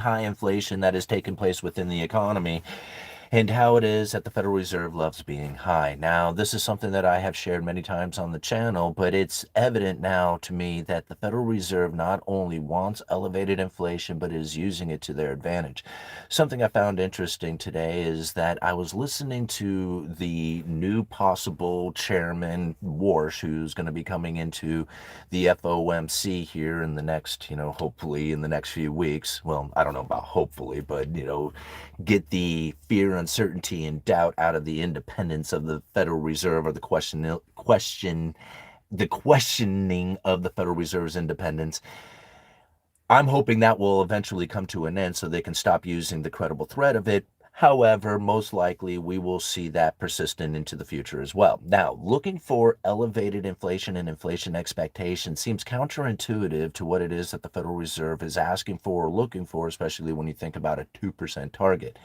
high inflation that has taken place within the economy, and how it is that the Federal Reserve loves being high. Now, this is something that I have shared many times on the channel, but it's evident now to me that the Federal Reserve not only wants elevated inflation, but is using it to their advantage. Something I found interesting today is that I was listening to the new possible chairman, Warsh, who's going to be coming into the FOMC here in the next, hopefully in the next few weeks. Well, I don't know about hopefully, but, get the fear, uncertainty, and doubt out of the independence of the Federal Reserve, or the questioning of the Federal Reserve's independence. I'm hoping that will eventually come to an end so they can stop using the credible threat of it. However, most likely we will see that persistent into the future as well. Now, looking for elevated inflation and inflation expectations seems counterintuitive to what it is that the Federal Reserve is asking for or looking for, especially when you think about a 2% target.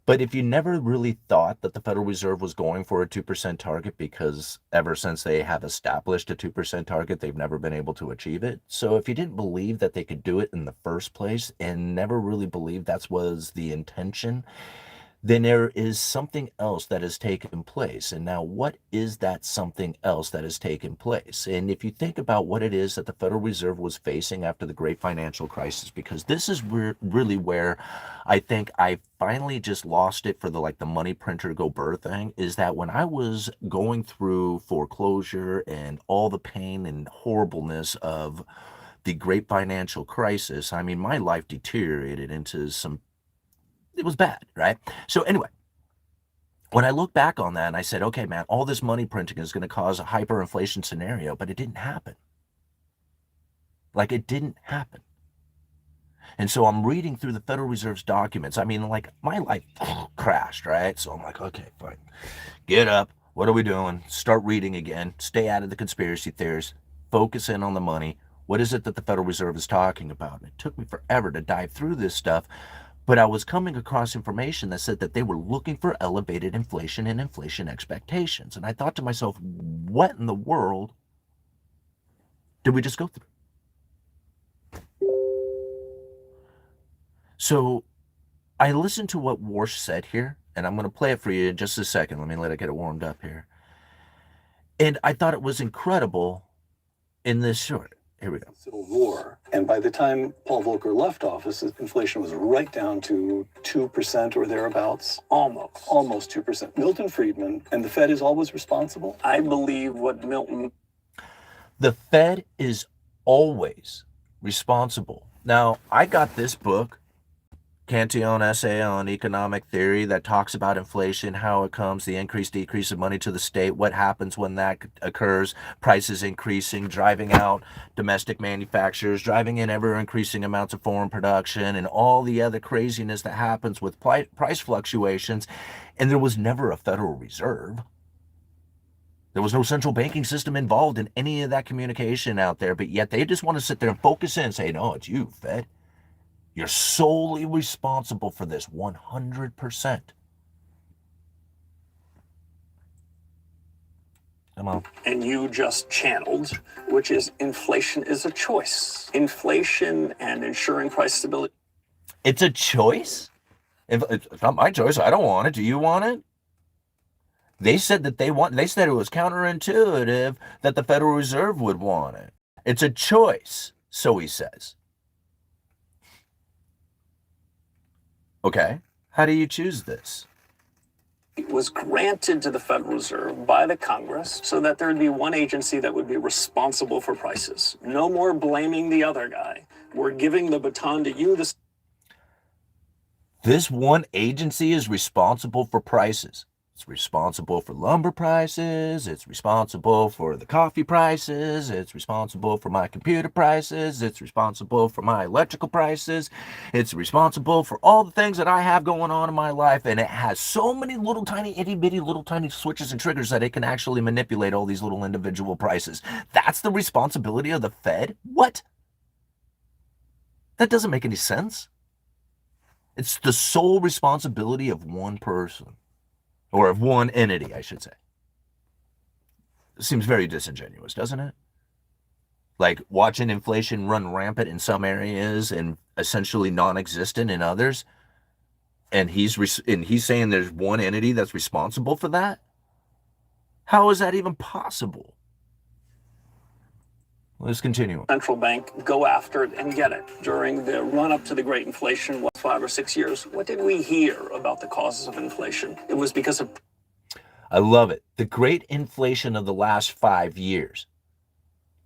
But if you never really thought that the Federal Reserve was going for a 2% target, because ever since they have established a 2% target, they've never been able to achieve it. So if you didn't believe that they could do it in the first place and never really believed that was the intention, then there is something else that has taken place. And now, what is that something else that has taken place? And if you think about what it is that the Federal Reserve was facing after the great financial crisis, because this is really where I think I finally just lost it for the money printer go burr thing, is that when I was going through foreclosure and all the pain and horribleness of the great financial crisis, I mean, my life deteriorated into it was bad, right? So anyway, when I look back on that and I said, okay, man, all this money printing is going to cause a hyperinflation scenario, but it didn't happen. It didn't happen. And so I'm reading through the Federal Reserve's documents. I mean, my life crashed, right? So I'm like, okay, fine. Get up. What are we doing? Start reading again. Stay out of the conspiracy theories. Focus in on the money. What is it that the Federal Reserve is talking about? And it took me forever to dive through this stuff. But I was coming across information that said that they were looking for elevated inflation and inflation expectations. And I thought to myself, what in the world did we just go through? So I listened to what Warsh said here, and I'm going to play it for you in just a second. Let me let it get it warmed up here. And I thought it was incredible in this short. Here we go. Civil War. And by the time Paul Volcker left office, inflation was right down to 2% or thereabouts. Almost 2%. Milton Friedman, and the Fed is always responsible. I believe what Milton... The Fed is always responsible. Now, I got this book, Cantillon essay on economic theory, that talks about inflation, how it comes, the increase, decrease of money to the state, what happens when that occurs, prices increasing, driving out domestic manufacturers, driving in ever increasing amounts of foreign production, and all the other craziness that happens with price fluctuations. And there was never a Federal Reserve. There was no central banking system involved in any of that communication out there, but yet they just want to sit there and focus in and say, no, it's you, Fed. You're solely responsible for this 100%. Come on. And you just channeled, which is inflation is a choice. Inflation and ensuring price stability. It's a choice? It's not my choice. I don't want it. Do you want it? They said that they said it was counterintuitive that the Federal Reserve would want it. It's a choice, so he says. Okay, how do you choose this? It was granted to the Federal Reserve by the Congress so that there would be one agency that would be responsible for prices. No more blaming the other guy. We're giving the baton to you. This one agency is responsible for prices. It's responsible for lumber prices, it's responsible for the coffee prices, it's responsible for my computer prices, it's responsible for my electrical prices, it's responsible for all the things that I have going on in my life, and it has so many little tiny itty bitty little tiny switches and triggers that it can actually manipulate all these little individual prices. That's the responsibility of the Fed? What? That doesn't make any sense. It's the sole responsibility of one person. Or of one entity, I should say. It seems very disingenuous, doesn't it? Like watching inflation run rampant in some areas and essentially non-existent in others. And he's saying there's one entity that's responsible for that. How is that even possible? Let's continue. Central bank go after it and get it. During the run up to the Great Inflation, 5 or 6 years, what did we hear about the causes of inflation? It was because of. I love it. The great inflation of the last 5 years.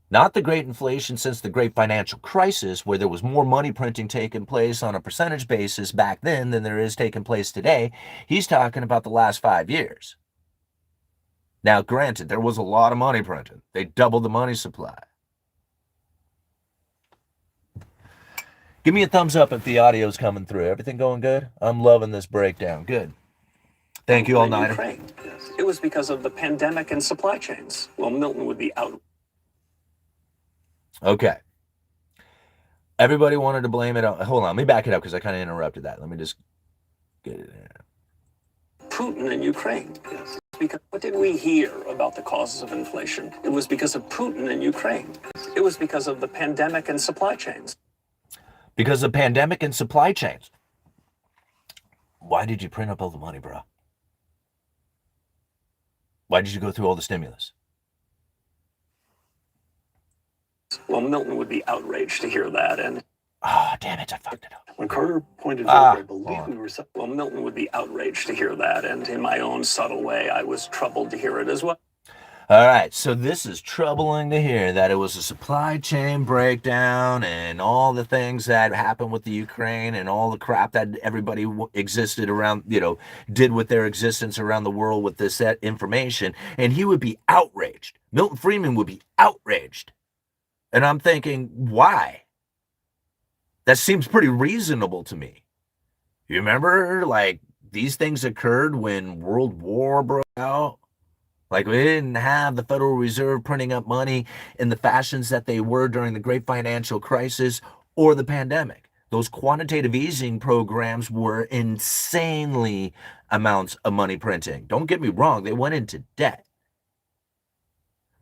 Not the great inflation since the great financial crisis, where there was more money printing taking place on a percentage basis back then than there is taking place today. He's talking about the last 5 years. Now, granted, there was a lot of money printed. They doubled the money supply. Give me a thumbs up if the audio's coming through. Everything going good? I'm loving this breakdown. Good. Thank you, All Nighter. Yes. It was because of the pandemic and supply chains. Well, Milton would be out. Okay. Everybody wanted to blame it on. Hold on, let me back it up because I kind of interrupted that. Let me just get it in. Putin and Ukraine. Yes. Because what did we hear about the causes of inflation? It was because of Putin and Ukraine. It was because of the pandemic and supply chains. Because of pandemic and supply chains. Why did you print up all the money, bro? Why did you go through all the stimulus? Well, Milton would be outraged to hear that. And oh, damn it, I fucked it up. When Carter pointed out, I believe we were. Well, Milton would be outraged to hear that. And in my own subtle way, I was troubled to hear it as well. All right, so this is troubling to hear that it was a supply chain breakdown and all the things that happened with the Ukraine and all the crap that everybody existed around, did with their existence around the world with this information. And he would be outraged. Milton Friedman would be outraged. And I'm thinking, why? That seems pretty reasonable to me. You remember, these things occurred when World War broke out? Like, we didn't have the Federal Reserve printing up money in the fashions that they were during the Great Financial Crisis or the pandemic. Those quantitative easing programs were insanely amounts of money printing. Don't get me wrong, they went into debt.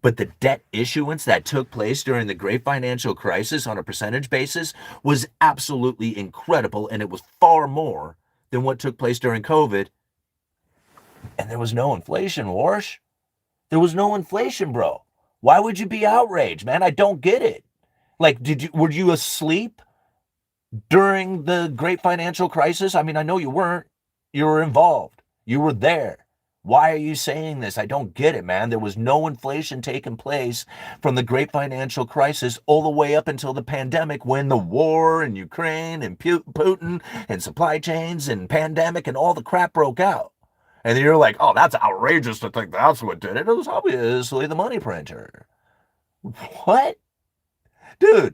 But the debt issuance that took place during the Great Financial Crisis on a percentage basis was absolutely incredible, and it was far more than what took place during COVID. And there was no inflation, Warsh. There was no inflation, bro. Why would you be outraged, man? I don't get it. Were you asleep during the Great Financial Crisis? I mean, I know you weren't. You were involved. You were there. Why are you saying this? I don't get it, man. There was no inflation taking place from the Great Financial Crisis all the way up until the pandemic, when the war in Ukraine and Putin and supply chains and pandemic and all the crap broke out. And you're like, oh, that's outrageous to think that's what did it. It was obviously the money printer. What? Dude.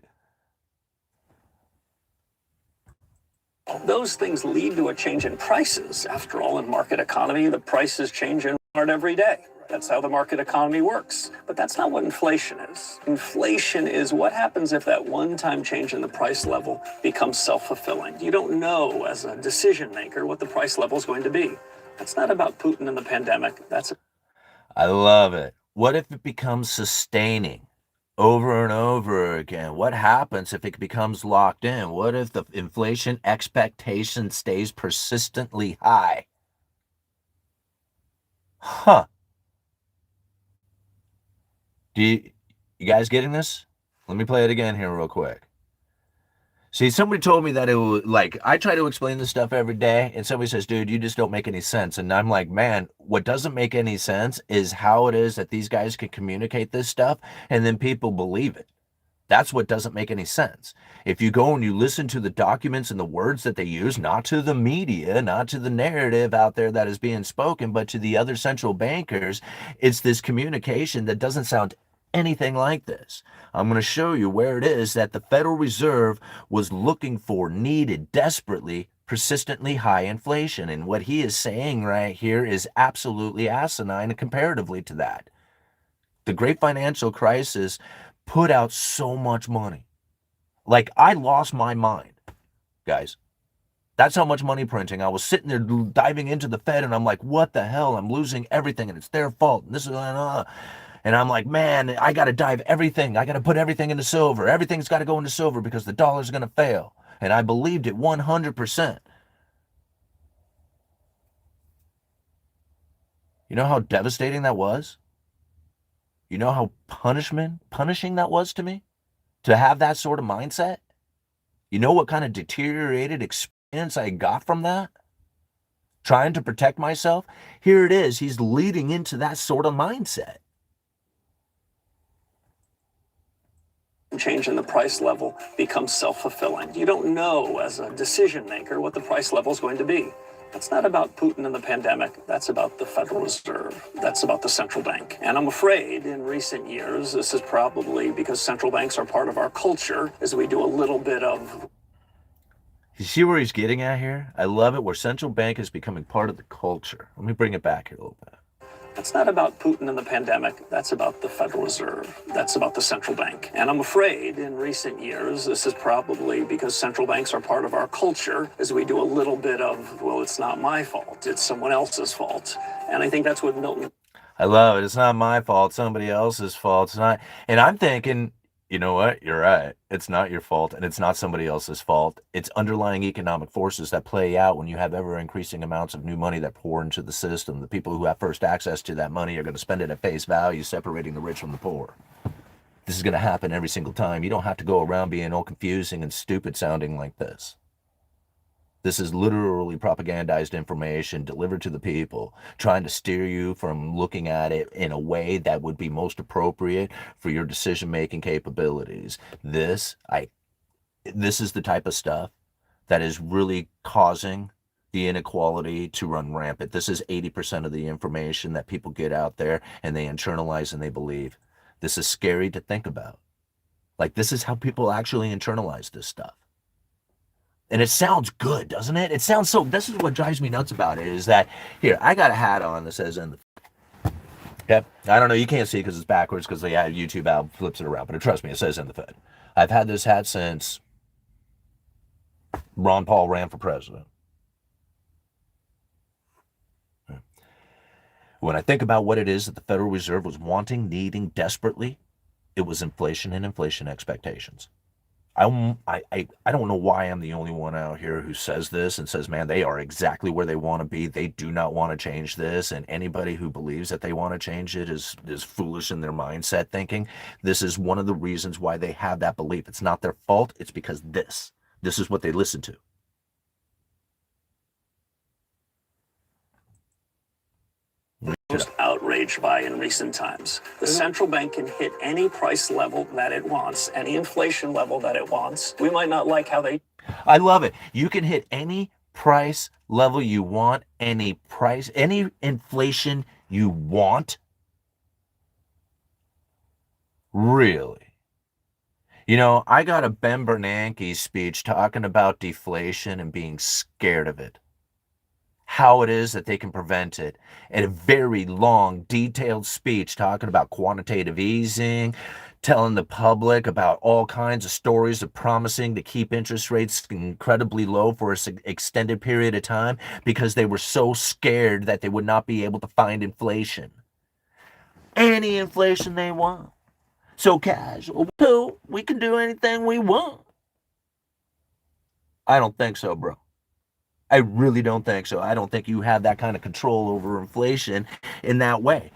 Those things lead to a change in prices. After all, in market economy, the prices change in Walmart every day. That's how the market economy works. But that's not what inflation is. Inflation is what happens if that one-time change in the price level becomes self-fulfilling. You don't know as a decision maker what the price level is going to be. That's not about Putin and the pandemic. I love it. What if it becomes sustaining over and over again? What happens if it becomes locked in? What if the inflation expectation stays persistently high? Huh. You guys getting this? Let me play it again here real quick. See, somebody told me that it was I try to explain this stuff every day, and somebody says, dude, you just don't make any sense. And I'm like, man, what doesn't make any sense is how it is that these guys can communicate this stuff and then people believe it. That's what doesn't make any sense. If you go and you listen to the documents and the words that they use, not to the media, not to the narrative out there that is being spoken, but to the other central bankers, it's this communication that doesn't sound anything like this. I'm going to show you where it is that the Federal Reserve was looking for, needed desperately, persistently high inflation. And what he is saying right here is absolutely asinine comparatively to that. The Great Financial Crisis put out so much money. I lost my mind, guys. That's how much money printing. I was sitting there diving into the Fed, and I'm like, what the hell? I'm losing everything, and it's their fault. And this is And I'm like, man, I got to dive everything. I got to put everything into silver. Everything's got to go into silver because the dollar's going to fail. And I believed it 100%. You know how devastating that was? You know how punishing that was to me? To have that sort of mindset? You know what kind of deteriorated experience I got from that? Trying to protect myself? Here it is. He's leading into that sort of mindset. Change in the price level becomes self-fulfilling. You don't know as a decision maker what the price level is going to be. That's not about Putin and the pandemic. That's about the Federal Reserve. That's about the central bank. And I'm afraid in recent years, this is probably because central banks are part of our culture, as we do a little bit of... You see where he's getting at here? I love it, where central bank is becoming part of the culture. Let me bring it back here a little bit. That's not about Putin and the pandemic. That's about the Federal Reserve. That's about the central bank. And I'm afraid in recent years, this is probably because central banks are part of our culture, as we do a little bit of, well, it's not my fault, it's someone else's fault. And I think that's what Milton... I love it. It's not my fault. Somebody else's fault. It's not. And I'm thinking, you know what? You're right. It's not your fault, and it's not somebody else's fault. It's underlying economic forces that play out when you have ever increasing amounts of new money that pour into the system. The people who have first access to that money are going to spend it at face value, separating the rich from the poor. This is going to happen every single time. You don't have to go around being all confusing and stupid sounding like this. This is literally propagandized information delivered to the people, trying to steer you from looking at it in a way that would be most appropriate for your decision-making capabilities. This is the type of stuff that is really causing the inequality to run rampant. This is 80% of the information that people get out there and they internalize and they believe. This is scary to think about. Like, this is how people actually internalize this stuff. And it sounds good, doesn't it? It sounds so, this is what drives me nuts about it, is that, here, I got a hat on that says in the, okay? I don't know, you can't see because it's backwards because the YouTube app flips it around, but trust me, it says in the Fed. I've had this hat since Ron Paul ran for president. When I think about what it is that the Federal Reserve was wanting, needing desperately, it was inflation and inflation expectations. I don't know why I'm the only one out here who says this and says, man, they are exactly where they want to be. They do not want to change this. And anybody who believes that they want to change it is foolish in their mindset thinking. This is one of the reasons why they have that belief. It's not their fault. It's because this is what they listen to. Most outraged by in recent times. The central bank can hit any price level that it wants, any inflation level that it wants. We might not like how they... I love it. You can hit any price level you want, any inflation you want. Really? You know, I got a Ben Bernanke speech talking about deflation and being scared of it. How it is that they can prevent it. And a very long, detailed speech talking about quantitative easing, telling the public about all kinds of stories of promising to keep interest rates incredibly low for an extended period of time because they were so scared that they would not be able to find inflation. Any inflation they want. So casual, we can do anything we want. I don't think so, bro. I really don't think so. I don't think you have that kind of control over inflation in that way.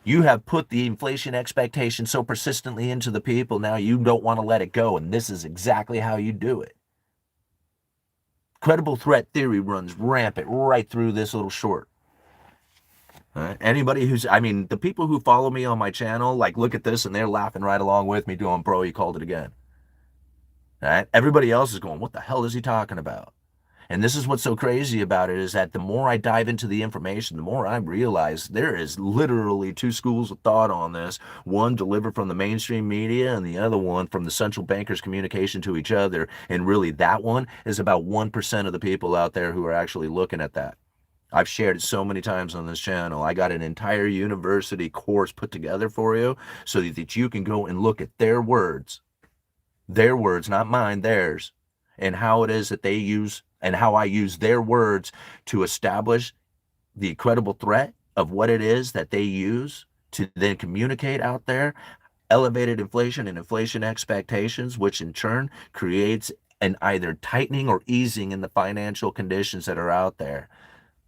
You have put the inflation expectation so persistently into the people, now you don't want to let it go, and this is exactly how you do it. Credible threat theory runs rampant right through this little short. Anybody who's, I mean, the people who follow me on my channel, like, look at this, and they're laughing right along with me doing, bro, you called it again. All right? Everybody else is going, what the hell is he talking about? And this is what's so crazy about it, is that the more I dive into the information, the more I realize there is literally two schools of thought on this. One delivered from the mainstream media and the other one from the central bankers' communication to each other. And really that one is about 1% of the people out there who are actually looking at that. I've shared it so many times on this channel. I got an entire university course put together for you so that you can go and look at their words, not mine, theirs, and how it is that they use and how I use their words to establish the credible threat of what it is that they use to then communicate out there elevated inflation and inflation expectations, which in turn creates an either tightening or easing in the financial conditions that are out there.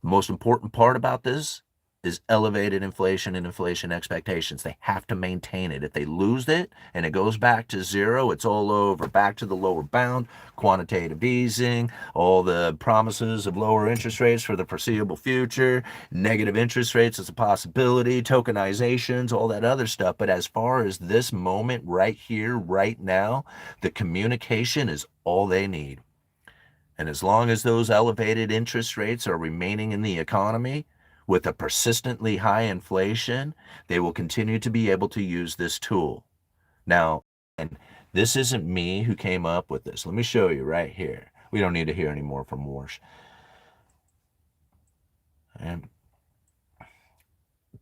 The most important part about this is elevated inflation and inflation expectations. They have to maintain it. If they lose it and it goes back to zero, it's all over. Back to the lower bound, quantitative easing, all the promises of lower interest rates for the foreseeable future, negative interest rates as a possibility, tokenizations, all that other stuff. But as far as this moment right here, right now, the communication is all they need. And as long as those elevated interest rates are remaining in the economy with a persistently high inflation, they will continue to be able to use this tool. Now, and this isn't me who came up with this. Let me show you right here. We don't need to hear any more from Warsh. And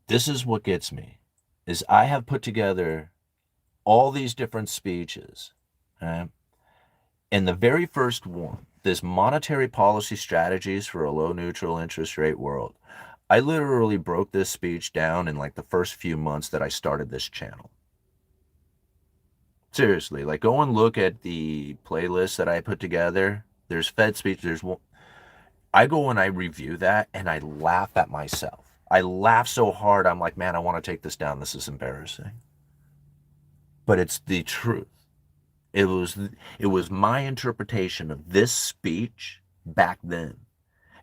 this is what gets me, is I have put together all these different speeches. Right? And the very first one, this monetary policy strategies for a low neutral interest rate world. I literally broke this speech down in like the first few months that I started this channel. Seriously, like go and look at the playlist that I put together. There's Fed speech, there's one. I go and I review that and I laugh at myself. I laugh so hard, I'm like, man, I want to take this down. This is embarrassing. But it's the truth. It was my interpretation of this speech back then.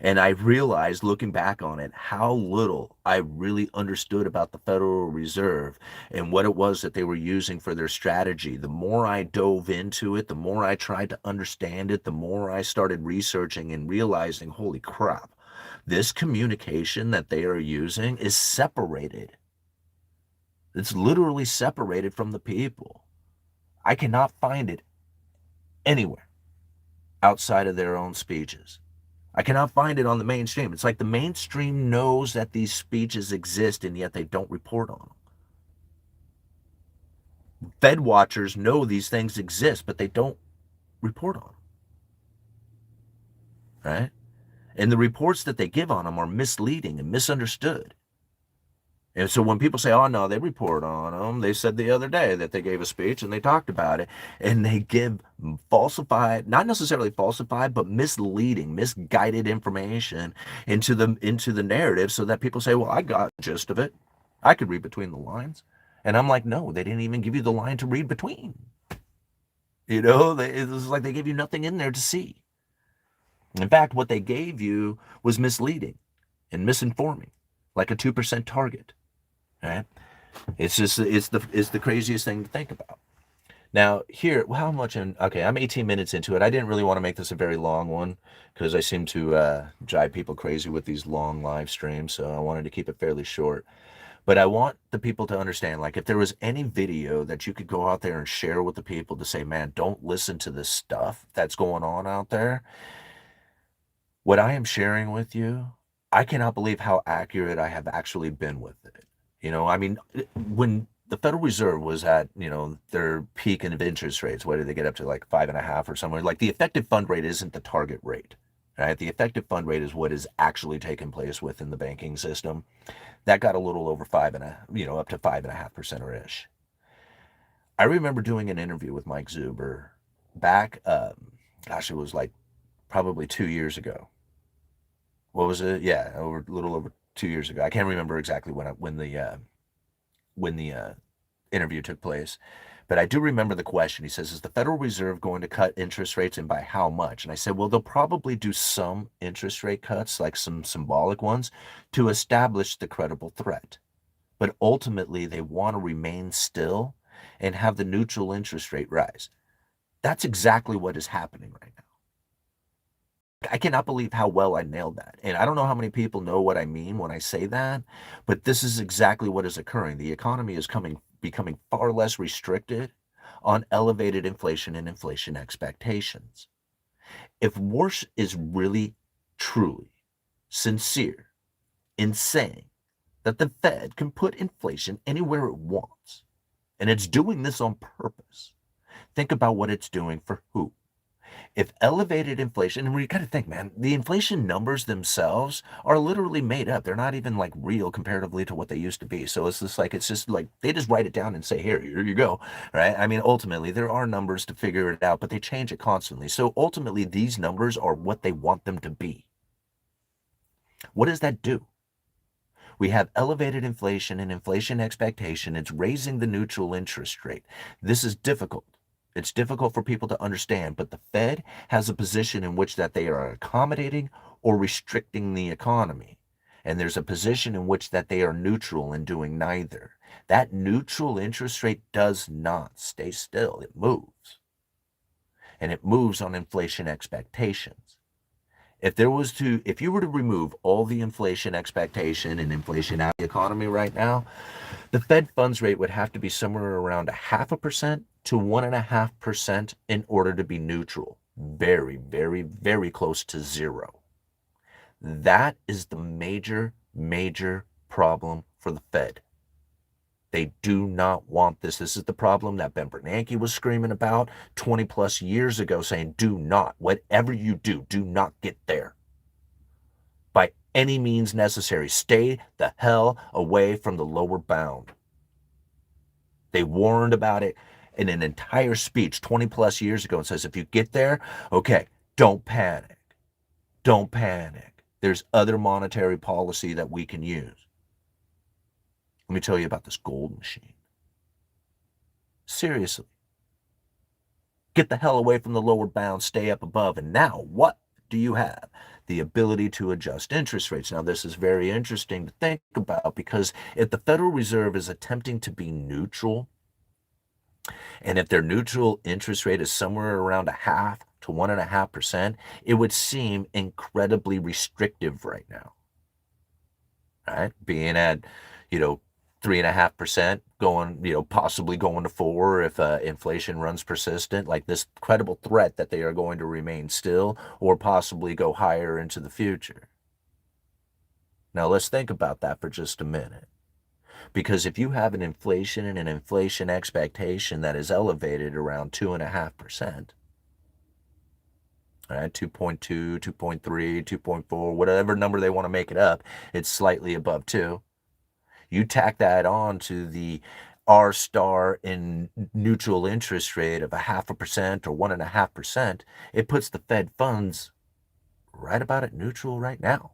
And I realized looking back on it how little I really understood about the Federal Reserve and what it was that they were using for their strategy. The more I dove into it, the more I tried to understand it, the more I started researching and realizing, holy crap, this communication that they are using is separated. It's literally separated from the people. I cannot find it anywhere outside of their own speeches. I cannot find it on the mainstream. It's like the mainstream knows that these speeches exist and yet they don't report on them. Fed watchers know these things exist, but they don't report on them. Right? And the reports that they give on them are misleading and misunderstood. And so when people say, oh, no, they report on them, they said the other day that they gave a speech and they talked about it, and they give falsified, not necessarily falsified, but misleading, misguided information into the narrative so that people say, well, I got the gist of it. I could read between the lines. And I'm like, no, they didn't even give you the line to read between. It was like they gave you nothing in there to see. In fact, what they gave you was misleading and misinforming, like a 2% target. Right? It's the craziest thing to think about. Now here, how much okay, I'm 18 minutes into it. I didn't really want to make this a very long one because I seem to drive people crazy with these long live streams. So I wanted to keep it fairly short. But I want the people to understand, like if there was any video that you could go out there and share with the people to say, man, don't listen to this stuff that's going on out there. What I am sharing with you, I cannot believe how accurate I have actually been with it. I mean, when the Federal Reserve was at, their peak of interest rates, what did they get up to, like 5.5 or somewhere? Like the effective fund rate isn't the target rate, right? The effective fund rate is what is actually taking place within the banking system. That got a little over 5.5, up to 5.5% or ish. I remember doing an interview with Mike Zuber back, it was like probably 2 years ago. What was it? Yeah, a little over 2 years ago. I can't remember exactly when the interview took place, but I do remember the question. He says, "Is the Federal Reserve going to cut interest rates, and by how much?" And I said, "Well, they'll probably do some interest rate cuts, like some symbolic ones, to establish the credible threat. But ultimately, they want to remain still and have the neutral interest rate rise." That's exactly what is happening right now. I cannot believe how well I nailed that. And I don't know how many people know what I mean when I say that, but this is exactly what is occurring. The economy is becoming far less restricted on elevated inflation and inflation expectations. If Warsh is really, truly sincere in saying that the Fed can put inflation anywhere it wants, and it's doing this on purpose, think about what it's doing for who? If elevated inflation, and we got to think, man, the inflation numbers themselves are literally made up. They're not even like real comparatively to what they used to be. So it's just like they just write it down and say, here you go, right? I mean, ultimately, there are numbers to figure it out, but they change it constantly. So ultimately, these numbers are what they want them to be. What does that do? We have elevated inflation and inflation expectation. It's raising the neutral interest rate. This is difficult. It's difficult for people to understand, but the Fed has a position in which that they are accommodating or restricting the economy. And there's a position in which that they are neutral in doing neither. That neutral interest rate does not stay still. It moves. And it moves on inflation expectations. If you were to remove all the inflation expectation and inflation out of the economy right now, the Fed funds rate would have to be somewhere around 0.5% to 1.5% in order to be neutral. Very, very, very close to zero. That is the major, major problem for the Fed. They do not want this. This is the problem that Ben Bernanke was screaming about 20 plus years ago, saying, do not, whatever you do not get there. By any means necessary, stay the hell away from the lower bound. They warned about it in an entire speech 20 plus years ago and says, if you get there, okay, don't panic. Don't panic. There's other monetary policy that we can use. Let me tell you about this gold machine. Seriously. Get the hell away from the lower bound, stay up above. And now what do you have? The ability to adjust interest rates. Now, this is very interesting to think about because if the Federal Reserve is attempting to be neutral, and if their neutral interest rate is somewhere around 0.5% to 1.5%, it would seem incredibly restrictive right now. Right? Being at, 3.5%, going, possibly going to 4 if inflation runs persistent, like this credible threat that they are going to remain still or possibly go higher into the future. Now let's think about that for just a minute. Because if you have an inflation and an inflation expectation that is elevated around 2.5%, all right, 2.2, 2.3, 2.4, whatever number they want to make it up, it's slightly above 2. You tack that on to the R star in neutral interest rate of 0.5% or 1.5%, it puts the Fed funds right about at neutral right now.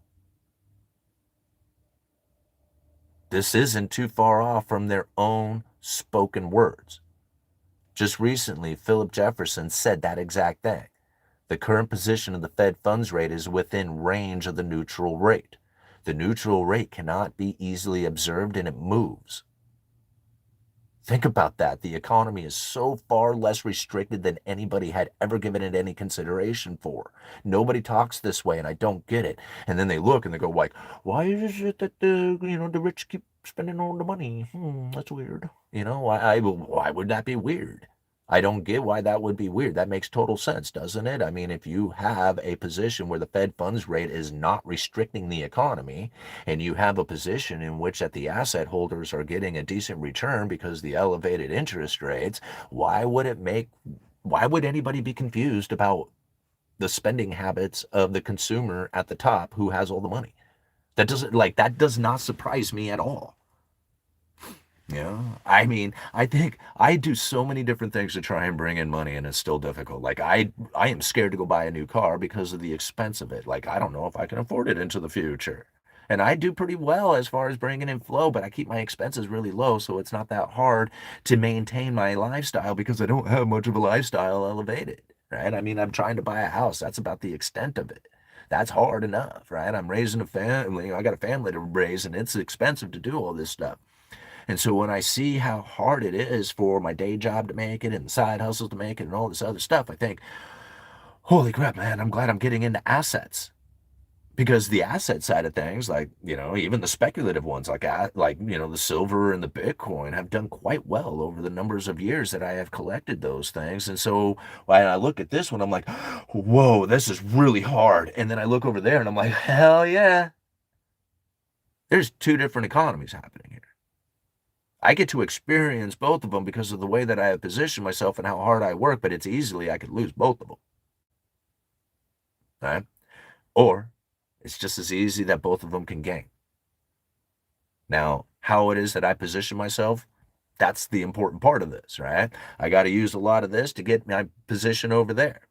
This isn't too far off from their own spoken words. Just recently, Philip Jefferson said that exact thing. The current position of the Fed funds rate is within range of the neutral rate. The neutral rate cannot be easily observed and it moves. Think about that. The economy is so far less restricted than anybody had ever given it any consideration for. Nobody talks this way, and I don't get it. And then they look and they go like, why is it that the rich keep spending all the money? That's weird. Why would that be weird? I don't get why that would be weird. That makes total sense, doesn't it? I mean, if you have a position where the Fed funds rate is not restricting the economy, and you have a position in which that the asset holders are getting a decent return because the elevated interest rates, why would anybody be confused about the spending habits of the consumer at the top who has all the money? That does not surprise me at all. Yeah. I mean, I think I do so many different things to try and bring in money and it's still difficult. Like I am scared to go buy a new car because of the expense of it. Like I don't know if I can afford it into the future. And I do pretty well as far as bringing in flow, but I keep my expenses really low, so it's not that hard to maintain my lifestyle because I don't have much of a lifestyle elevated, right? I mean, I'm trying to buy a house. That's about the extent of it. That's hard enough, right? I'm raising a family. I got a family to raise, and it's expensive to do all this stuff. And so when I see how hard it is for my day job to make it and the side hustles to make it and all this other stuff, I think, holy crap, man, I'm glad I'm getting into assets. Because the asset side of things, like, even the speculative ones, the silver and the Bitcoin have done quite well over the numbers of years that I have collected those things. And so when I look at this one, I'm like, whoa, this is really hard. And then I look over there and I'm like, hell yeah. There's two different economies happening here. I get to experience both of them because of the way that I have positioned myself and how hard I work, but it's easily I could lose both of them. right? Or it's just as easy that both of them can gain. Now, how it is that I position myself, that's the important part of this, right? I got to use a lot of this to get my position over there.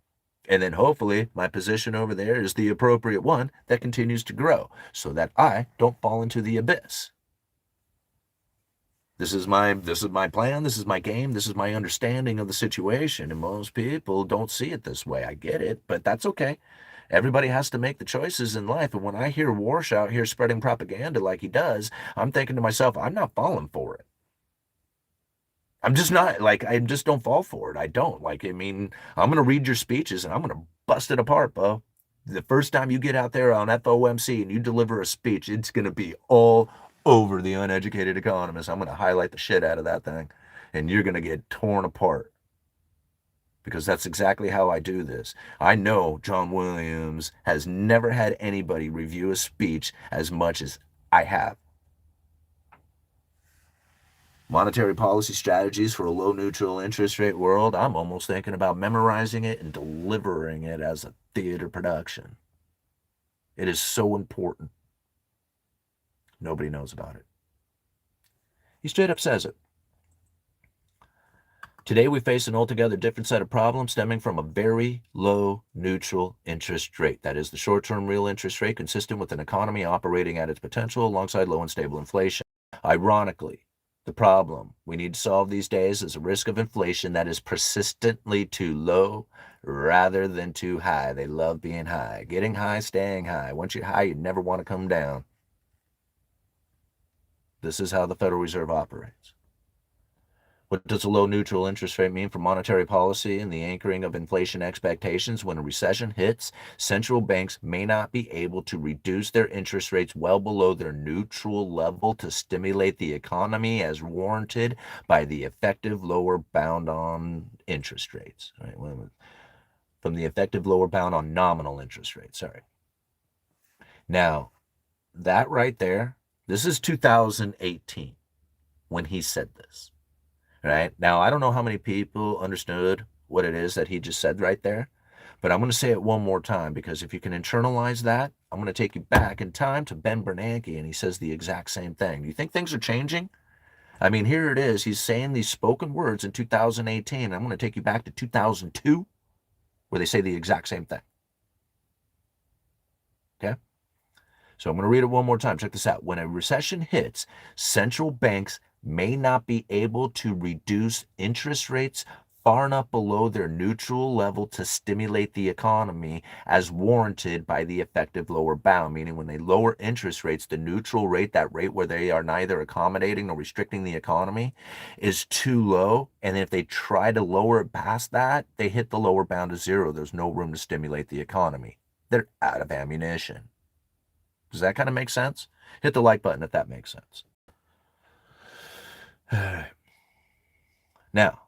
And then hopefully my position over there is the appropriate one that continues to grow so that I don't fall into the abyss. This is my plan, this is my game, this is my understanding of the situation. And most people don't see it this way. I get it, but that's okay. Everybody has to make the choices in life. And when I hear Warsh out here spreading propaganda like he does, I'm thinking to myself, I'm not falling for it. I'm just not, like, I just don't fall for it. I don't. Like, I mean, I'm going to read your speeches and I'm going to bust it apart, Bo. The first time you get out there on FOMC and you deliver a speech, it's going to be all over the Uneducated Economist. I'm going to highlight the shit out of that thing and you're going to get torn apart because that's exactly how I do this. I know John Williams has never had anybody review a speech as much as I have. Monetary policy strategies for a low neutral interest rate world, I'm almost thinking about memorizing it and delivering it as a theater production. It is so important. Nobody knows about it. He straight up says it. Today we face an altogether different set of problems stemming from a very low neutral interest rate. That is the short-term real interest rate consistent with an economy operating at its potential alongside low and stable inflation. Ironically, the problem we need to solve these days is a risk of inflation that is persistently too low rather than too high. They love being high. Getting high, staying high. Once you're high, you never want to come down. This is how the Federal Reserve operates. What does a low neutral interest rate mean for monetary policy and the anchoring of inflation expectations? When a recession hits, central banks may not be able to reduce their interest rates well below their neutral level to stimulate the economy as warranted by the effective lower bound on interest rates. Right? From the effective lower bound on nominal interest rates, sorry. Now, that right there, this is 2018 when he said this. Right? Now, I don't know how many people understood what it is that he just said right there, but I'm going to say it one more time because if you can internalize that, I'm going to take you back in time to Ben Bernanke, and he says the exact same thing. Do you think things are changing? I mean, here it is. He's saying these spoken words in 2018. I'm going to take you back to 2002, where they say the exact same thing. Okay? So I'm going to read it one more time. Check this out. When a recession hits, central banks may not be able to reduce interest rates far enough below their neutral level to stimulate the economy as warranted by the effective lower bound, meaning when they lower interest rates, the neutral rate, that rate where they are neither accommodating nor restricting the economy, is too low. And if they try to lower it past that, they hit the lower bound of zero. There's no room to stimulate the economy. They're out of ammunition. Does that kind of make sense? Hit the like button if that makes sense. Now,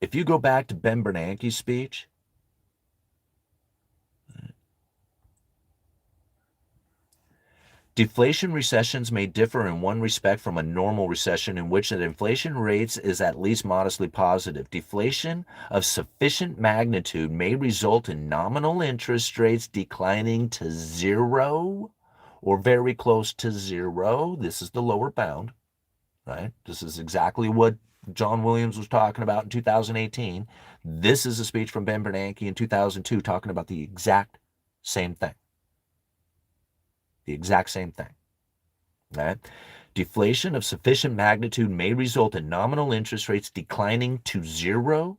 if you go back to Ben Bernanke's speech, deflation recessions may differ in one respect from a normal recession in which the inflation rates is at least modestly positive. Deflation of sufficient magnitude may result in nominal interest rates declining to zero or very close to zero. This is the lower bound, right? This is exactly what John Williams was talking about in 2018. This is a speech from Ben Bernanke in 2002 talking about the exact same thing. The exact same thing. Right? Deflation of sufficient magnitude may result in nominal interest rates declining to zero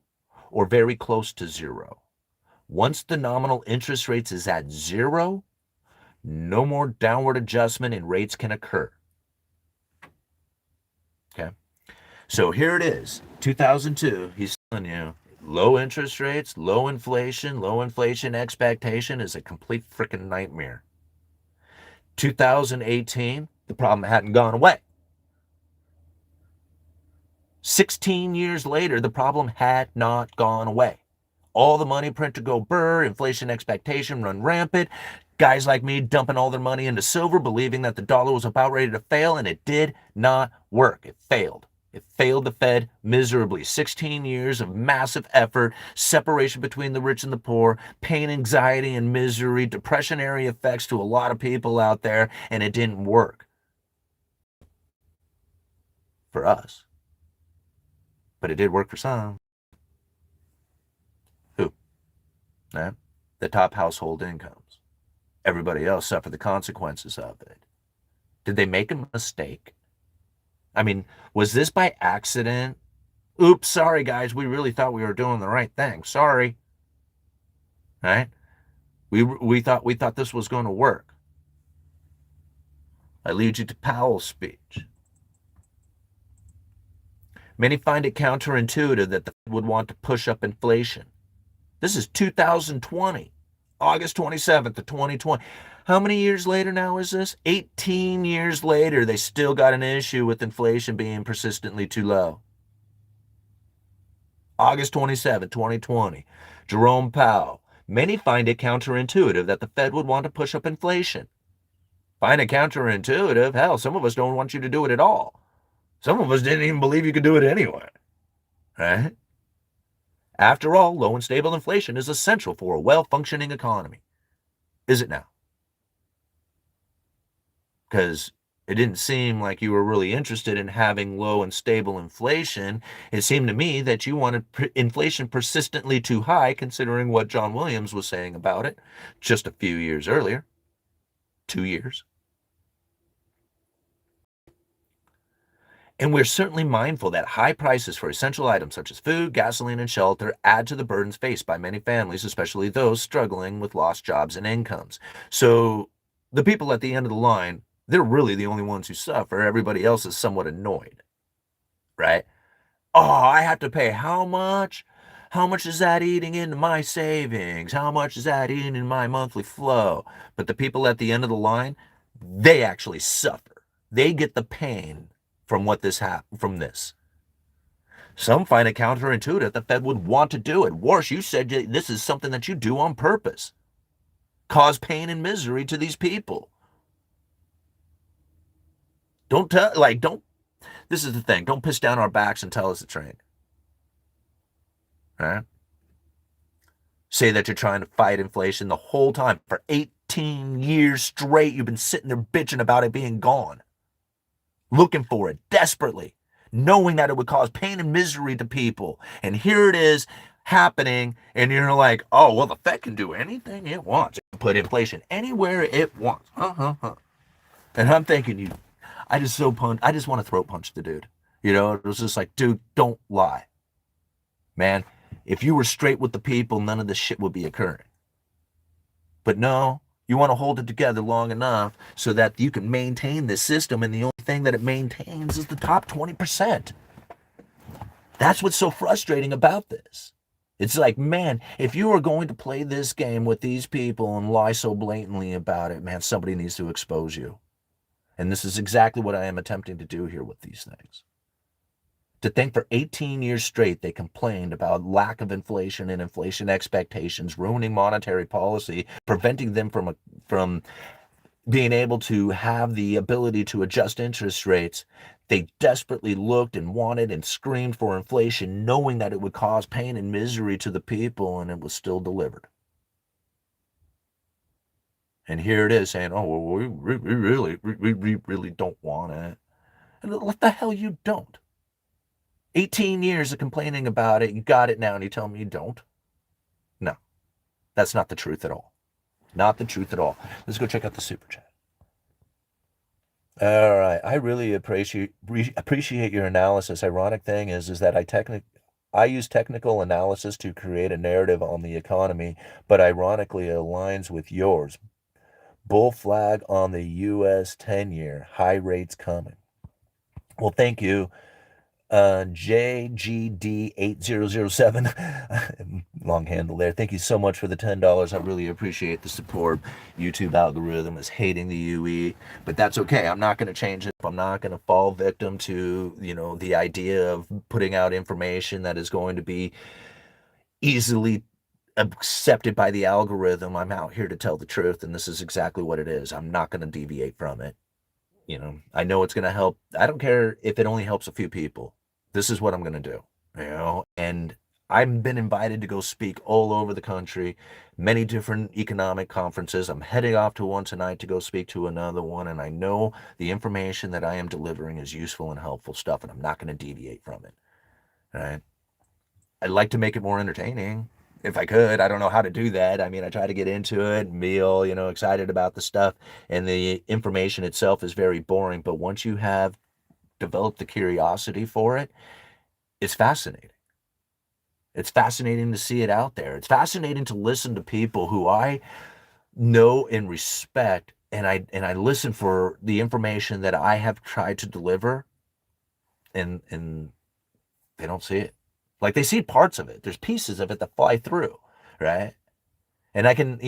or very close to zero. Once the nominal interest rates is at zero, no more downward adjustment in rates can occur. Okay? So here it is, 2002, he's telling you, low interest rates, low inflation expectation is a complete freaking nightmare. 2018, the problem hadn't gone away. 16 years later, the problem had not gone away. All the money print to go burr, inflation expectation run rampant, guys like me dumping all their money into silver, believing that the dollar was about ready to fail, and it did not work. It failed. It failed the Fed miserably. 16 years of massive effort, separation between the rich and the poor, pain, anxiety, and misery, depressionary effects to a lot of people out there, and it didn't work for us. But it did work for some. Who? Eh? The top household incomes. Everybody else suffered the consequences of it. Did they make a mistake? I mean, was this by accident? Oops, sorry guys, we really thought we were doing the right thing. Sorry. Right? We thought this was going to work. I lead you to Powell's speech. Many find it counterintuitive that the Fed would want to push up inflation. This is 2020, August 27th of 2020. How many years later now is this? 18 years later, they still got an issue with inflation being persistently too low. August 27th, 2020. Jerome Powell. Many find it counterintuitive that the Fed would want to push up inflation. Find it counterintuitive? Hell, some of us don't want you to do it at all. Some of us didn't even believe you could do it anyway. Right? After all, low and stable inflation is essential for a well-functioning economy. Is it now? Because it didn't seem like you were really interested in having low and stable inflation. It seemed to me that you wanted inflation persistently too high, considering what John Williams was saying about it just a few years earlier. 2 years. And we're certainly mindful that high prices for essential items such as food, gasoline, and shelter add to the burdens faced by many families, especially those struggling with lost jobs and incomes. So the people at the end of the line, they're really the only ones who suffer. Everybody else is somewhat annoyed, right? Oh, I have to pay how much? How much is that eating into my savings? How much is that eating in my monthly flow? But the people at the end of the line, they actually suffer. They get the pain from from this. Some find it counterintuitive the Fed would want to do it. Worse, you said this is something that you do on purpose. Cause pain and misery to these people. Don't, this is the thing. Don't piss down our backs and tell us it's right. Right? Say that you're trying to fight inflation the whole time. For 18 years straight, you've been sitting there bitching about it being gone. Looking for it desperately, knowing that it would cause pain and misery to people. And here it is happening, and you're like, oh, well, the Fed can do anything it wants. It can put inflation anywhere it wants. And I'm thinking, I just want to throat punch the dude. You know, it was just like, dude, don't lie. Man, if you were straight with the people, none of this shit would be occurring. But no, you want to hold it together long enough so that you can maintain this system, and the only thing that it maintains is the top 20%. That's what's so frustrating about this. It's like, man, if you are going to play this game with these people and lie so blatantly about it, man, somebody needs to expose you. And this is exactly what I am attempting to do here with these things. To think for 18 years straight they complained about lack of inflation and inflation expectations, ruining monetary policy, preventing them from being able to have the ability to adjust interest rates. They desperately looked and wanted and screamed for inflation, knowing that it would cause pain and misery to the people, and it was still delivered. And here it is saying, oh, well, we really don't want it. And what the hell you don't? 18 years of complaining about it, you got it now, and you tell me you don't? No, that's not the truth at all. Not the truth at all. Let's go check out the super chat. All right, I really appreciate your analysis. Ironic thing is that I use technical analysis to create a narrative on the economy, but ironically it aligns with yours. Bull flag on the U.S. 10-year, high rates coming. Well, thank you. JGD8007, long handle there. Thank you so much for the $10. I really appreciate the support. YouTube algorithm is hating the UE, but that's okay. I'm not going to change it. I'm not going to fall victim to, the idea of putting out information that is going to be easily accepted by the algorithm. I'm out here to tell the truth, and this is exactly what it is. I'm not going to deviate from it. I know it's going to help. I don't care if it only helps a few people. This is what I'm going to do, and I've been invited to go speak all over the country, many different economic conferences. I'm heading off to one tonight to go speak to another one, and I know the information that I am delivering is useful and helpful stuff, and I'm not going to deviate from it. Right? I'd like to make it more entertaining if I could. I don't know how to do that. I mean, I try to get into it and be all, excited about the stuff, and the information itself is very boring. But once you have developed the curiosity for it, it's fascinating. It's fascinating to see it out there. It's fascinating to listen to people who I know and respect, and I listen for the information that I have tried to deliver, and they don't see it. Like they see parts of it. There's pieces of it that fly through, right? And I can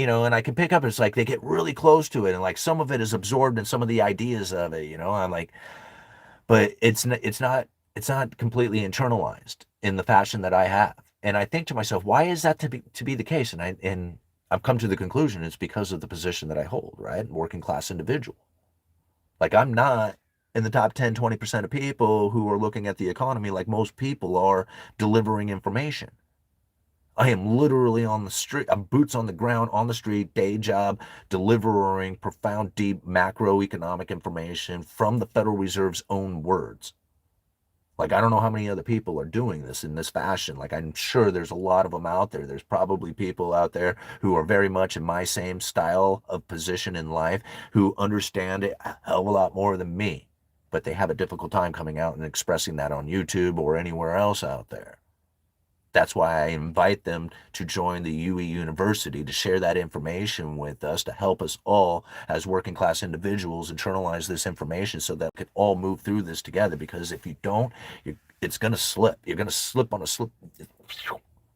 pick up. It's like they get really close to it, and like some of it is absorbed in some of the ideas of it. I'm like, but it's not completely internalized in the fashion that I have. And I think to myself, why is that to be the case? And I've come to the conclusion it's because of the position that I hold, right? Working class individual. Like I'm not in the top 10, 20% of people who are looking at the economy like most people are delivering information. I am literally on the street. I'm boots on the ground, on the street, day job, delivering profound, deep macroeconomic information from the Federal Reserve's own words. Like, I don't know how many other people are doing this in this fashion. Like, I'm sure there's a lot of them out there. There's probably people out there who are very much in my same style of position in life who understand it a hell of a lot more than me. But they have a difficult time coming out and expressing that on YouTube or anywhere else out there. That's why I invite them to join the UE University to share that information with us, to help us all as working class individuals internalize this information so that we can all move through this together. Because if you don't, it's going to slip. You're going to slip on a slip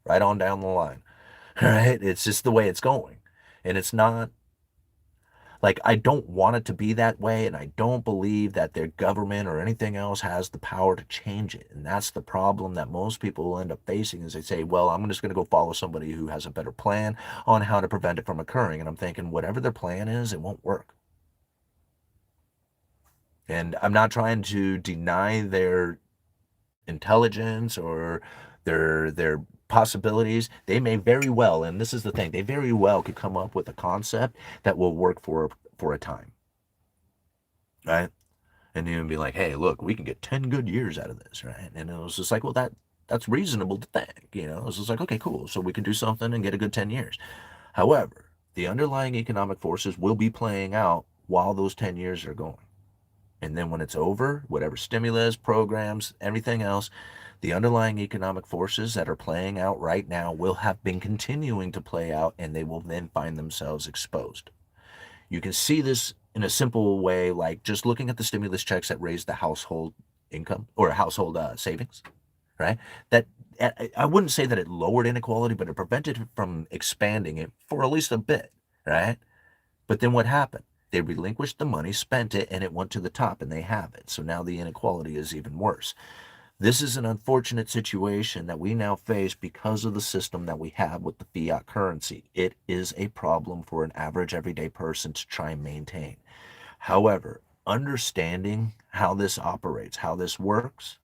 right on down the line. All right. It's just the way it's going. And it's not like, I don't want it to be that way, and I don't believe that their government or anything else has the power to change it. And that's the problem that most people will end up facing is they say, well, I'm just going to go follow somebody who has a better plan on how to prevent it from occurring. And I'm thinking, whatever their plan is, it won't work. And I'm not trying to deny their intelligence or their possibilities. They may very well, and this is the thing, they very well could come up with a concept that will work for a time, right? And even be like, hey, look, we can get 10 good years out of this, right? And it was just like, well, that's reasonable to think. It was just like, okay, cool. So we can do something and get a good 10 years. However, the underlying economic forces will be playing out while those 10 years are going. And then when it's over, whatever stimulus, programs, everything else, the underlying economic forces that are playing out right now will have been continuing to play out, and they will then find themselves exposed. You can see this in a simple way, like just looking at the stimulus checks that raised the household income or household savings, right? That I wouldn't say that it lowered inequality, but it prevented it from expanding it for at least a bit, right? But then what happened? They relinquished the money, spent it, and it went to the top, and they have it. So now the inequality is even worse. This is an unfortunate situation that we now face because of the system that we have with the fiat currency. It is a problem for an average everyday person to try and maintain. However, understanding how this operates, how this works,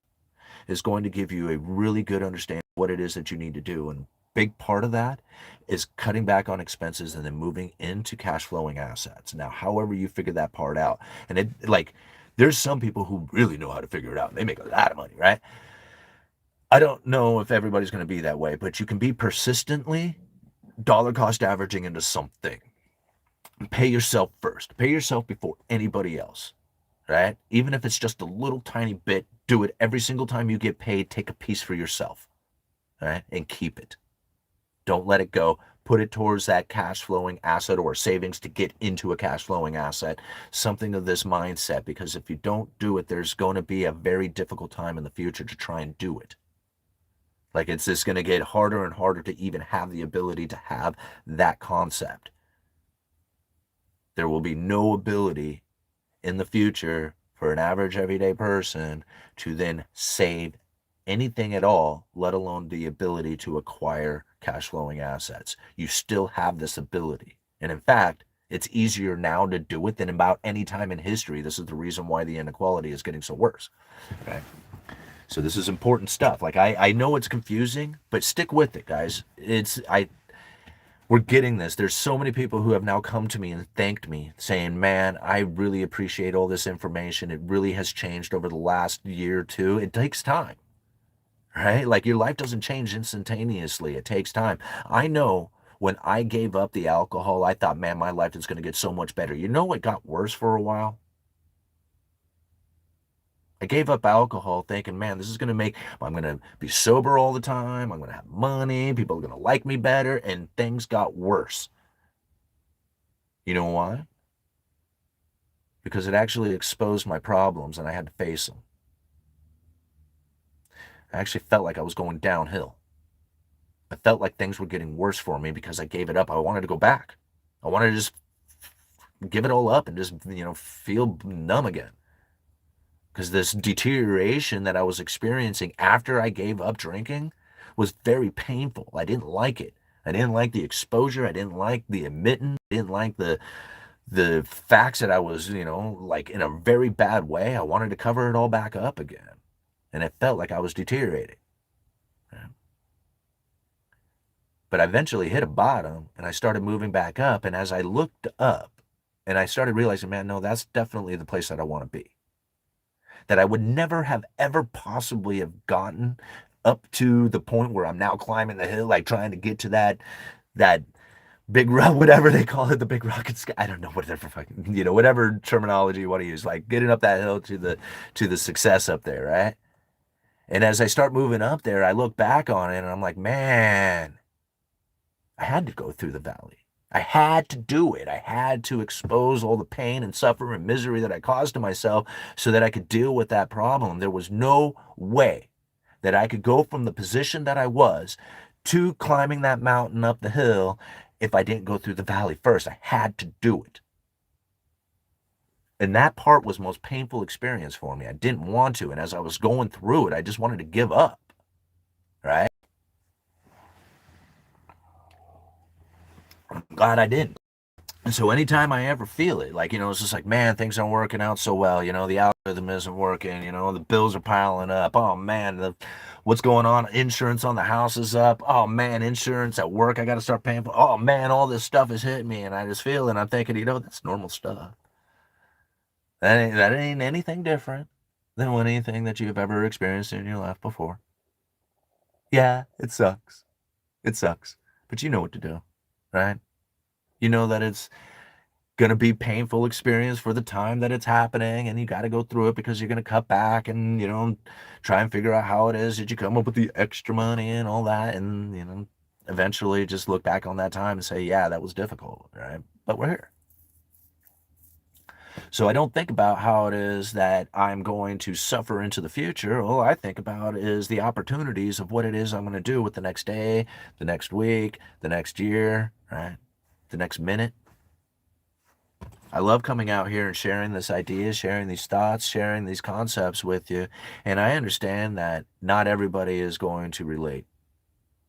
is going to give you a really good understanding of what it is that you need to do. And big part of that is cutting back on expenses and then moving into cash flowing assets. Now, however you figure that part out, and it like there's some people who really know how to figure it out and they make a lot of money, right? I don't know if everybody's going to be that way, but you can be persistently dollar cost averaging into something. Pay yourself first. Pay yourself before anybody else, right? Even if it's just a little tiny bit, do it every single time you get paid. Take a piece for yourself, right? And keep it. Don't let it go. Put it towards that cash flowing asset or savings to get into a cash flowing asset, something of this mindset, because if you don't do it, there's going to be a very difficult time in the future to try and do it. Like it's just going to get harder and harder to even have the ability to have that concept. There will be no ability in the future for an average everyday person to then save anything at all, let alone the ability to acquire cash flowing assets. You still have this ability. And in fact, it's easier now to do it than about any time in history. This is the reason why the inequality is getting so worse. Okay. So this is important stuff. Like I know it's confusing, but stick with it, guys. We're getting this. There's so many people who have now come to me and thanked me, saying, "Man, I really appreciate all this information. It really has changed over the last year or two." It takes time, right? Like your life doesn't change instantaneously. It takes time. I know when I gave up the alcohol, I thought, "Man, my life is going to get so much better." You know, it got worse for a while. I gave up alcohol thinking, man, this is going to make, I'm going to be sober all the time. I'm going to have money. People are going to like me better. And things got worse. You know why? Because it actually exposed my problems and I had to face them. I actually felt like I was going downhill. I felt like things were getting worse for me because I gave it up. I wanted to go back. I wanted to just give it all up and just, feel numb again. Because this deterioration that I was experiencing after I gave up drinking was very painful. I didn't like it. I didn't like the exposure. I didn't like the admittance. I didn't like the facts that I was, like in a very bad way. I wanted to cover it all back up again. And it felt like I was deteriorating. But I eventually hit a bottom and I started moving back up. And as I looked up and I started realizing, man, no, that's definitely the place that I want to be. That I would never have ever possibly have gotten up to the point where I'm now climbing the hill, like trying to get to that big rock, whatever they call it, the big rocket sky. I don't know, whatever fucking, whatever terminology you want to use, like getting up that hill to the success up there, right? And as I start moving up there, I look back on it and I'm like, man, I had to go through the valley. I had to do it. I had to expose all the pain and suffering and misery that I caused to myself so that I could deal with that problem. There was no way that I could go from the position that I was to climbing that mountain up the hill if I didn't go through the valley first. I had to do it. And that part was the most painful experience for me. I didn't want to. And as I was going through it, I just wanted to give up. Right? I'm glad I didn't. And so anytime I ever feel it, like, it's just like, man, things aren't working out so well. The algorithm isn't working. The bills are piling up. Oh, man, what's going on? Insurance on the house is up. Oh, man, insurance at work, I got to start paying for. Oh, man, all this stuff is hitting me. And I just feel it. And I'm thinking, that's normal stuff. That ain't anything different than anything that you've ever experienced in your life before. Yeah, it sucks. It sucks. But you know what to do, right? You know that it's going to be painful experience for the time that it's happening, and you got to go through it because you're going to cut back and try and figure out how it is that you come up with the extra money and all that, and eventually just look back on that time and say, yeah, that was difficult, right? But we're here. So I don't think about how it is that I'm going to suffer into the future. All I think about is the opportunities of what it is I'm going to do with the next day, the next week, the next year, right? The next minute. I love coming out here and sharing this idea, sharing these thoughts, sharing these concepts with you. And I understand that not everybody is going to relate.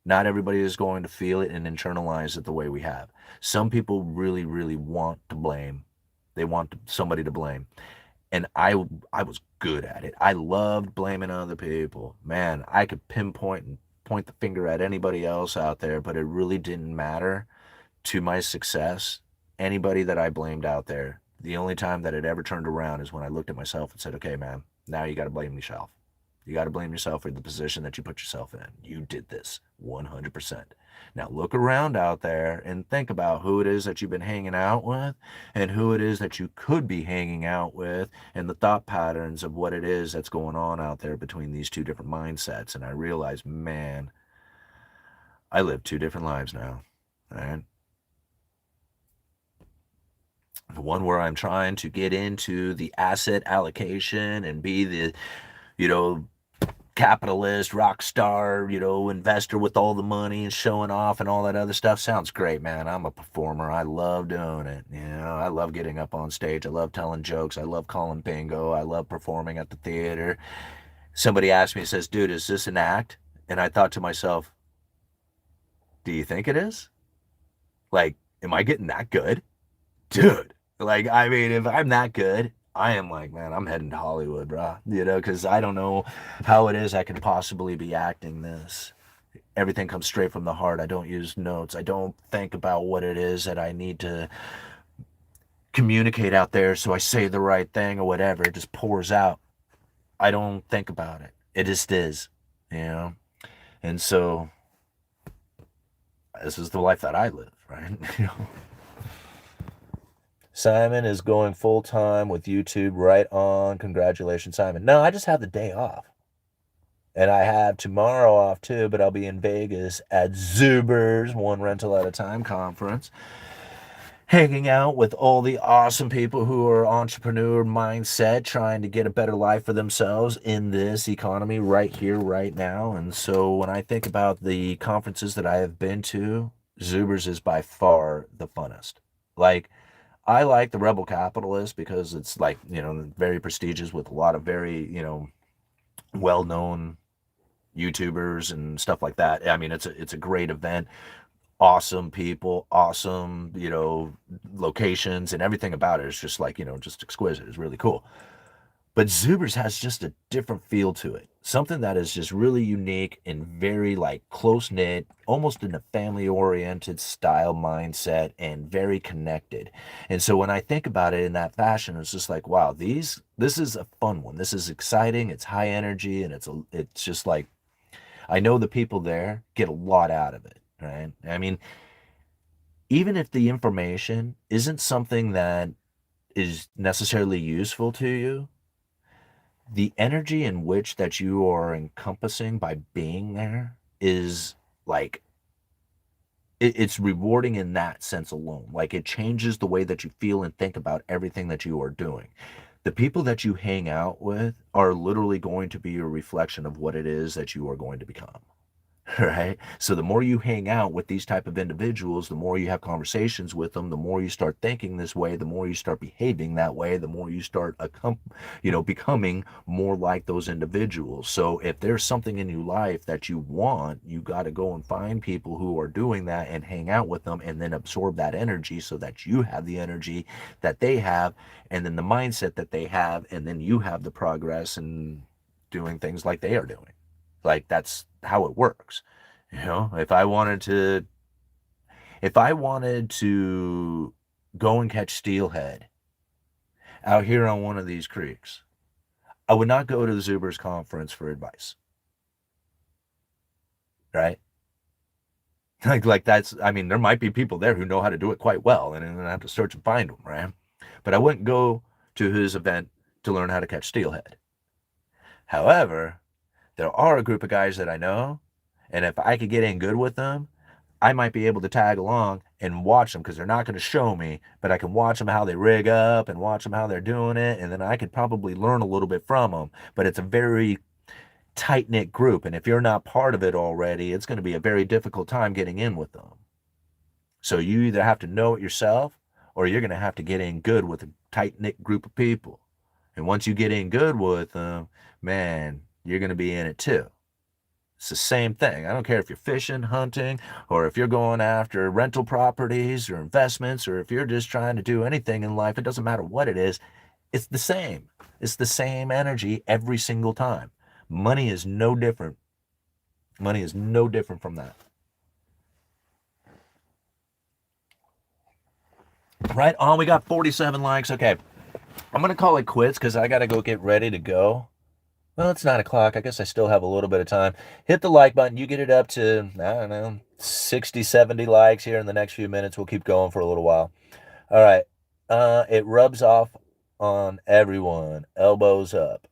Not everybody is going to feel it and internalize it the way we have. Some people really, really want to blame. They want somebody to blame. And I was good at it. I loved blaming other people. Man, I could pinpoint and point the finger at anybody else out there, but it really didn't matter to my success. Anybody that I blamed out there, the only time that it ever turned around is when I looked at myself and said, okay, man, now you got to blame yourself. You got to blame yourself for the position that you put yourself in. You did this 100%. Now look around out there and think about who it is that you've been hanging out with and who it is that you could be hanging out with and the thought patterns of what it is that's going on out there between these two different mindsets. And I realized, man, I live two different lives now. Right? The one where I'm trying to get into the asset allocation and be the, you know, capitalist, rock star, investor with all the money and showing off and all that other stuff. Sounds great, man. I'm a performer. I love doing it. I love getting up on stage. I love telling jokes. I love calling bingo. I love performing at the theater. Somebody asked me, says, dude, is this an act? And I thought to myself, do you think it is? Like, am I getting that good? Dude, like, I mean, if I'm that good, I am like, man, I'm heading to Hollywood, bro. Because I don't know how it is I could possibly be acting this. Everything comes straight from the heart. I don't use notes. I don't think about what it is that I need to communicate out there, so I say the right thing or whatever. It just pours out. I don't think about it. It just is, you know? And so this is the life that I live, right? Simon is going full time with YouTube. Right on. Congratulations, Simon. No, I just have the day off. And I have tomorrow off too, but I'll be in Vegas at Zuber's One Rental at a Time conference, hanging out with all the awesome people who are entrepreneur mindset, trying to get a better life for themselves in this economy right here, right now. And so when I think about the conferences that I have been to, Zuber's is by far the funnest. Like, I like the Rebel Capitalist because it's like, very prestigious with a lot of very, well known YouTubers and stuff like that. I mean, it's a great event. Awesome people, awesome, locations and everything about it is just like, just exquisite. It's really cool. But Zubers has just a different feel to it. Something that is just really unique and very like close knit, almost in a family oriented style mindset and very connected. And so when I think about it in that fashion, it's just like, wow, this is a fun one. This is exciting. It's high energy and it's just like I know the people there get a lot out of it, right? I mean, even if the information isn't something that is necessarily useful to you, the energy in which that you are encompassing by being there is like it's rewarding in that sense alone. Like it changes the way that you feel and think about everything that you are doing. The people that you hang out with are literally going to be a reflection of what it is that you are going to become. Right? So the more you hang out with these type of individuals, the more you have conversations with them, the more you start thinking this way, the more you start behaving that way, the more you start becoming more like those individuals. So if there's something in your life that you want, you got to go and find people who are doing that and hang out with them and then absorb that energy so that you have the energy that they have and then the mindset that they have and then you have the progress and doing things like they are doing. Like that's how it works. If I wanted to go and catch steelhead out here on one of these creeks, I would not go to the Zubers conference for advice. Right? Like that's I mean, there might be people there who know how to do it quite well and then I have to search and find them, right? But I wouldn't go to his event to learn how to catch steelhead. However, there are a group of guys that I know, and if I could get in good with them, I might be able to tag along and watch them because they're not going to show me, but I can watch them how they rig up and watch them how they're doing it, and then I could probably learn a little bit from them. But it's a very tight knit group, and if you're not part of it already, it's going to be a very difficult time getting in with them. So you either have to know it yourself, or you're going to have to get in good with a tight knit group of people. And once you get in good with them, man, you're going to be in it too. It's the same thing. I don't care if you're fishing, hunting, or if you're going after rental properties or investments, or if you're just trying to do anything in life. It doesn't matter what it is. It's the same. It's the same energy every single time. Money is no different. Money is no different from that. Right on. We got 47 likes. Okay. I'm going to call it quits because I got to go get ready to go. Well, it's 9 o'clock. I guess I still have a little bit of time. Hit the like button. You get it up to, I don't know, 60, 70 likes here in the next few minutes. We'll keep going for a little while. All right. It rubs off on everyone. Elbows up.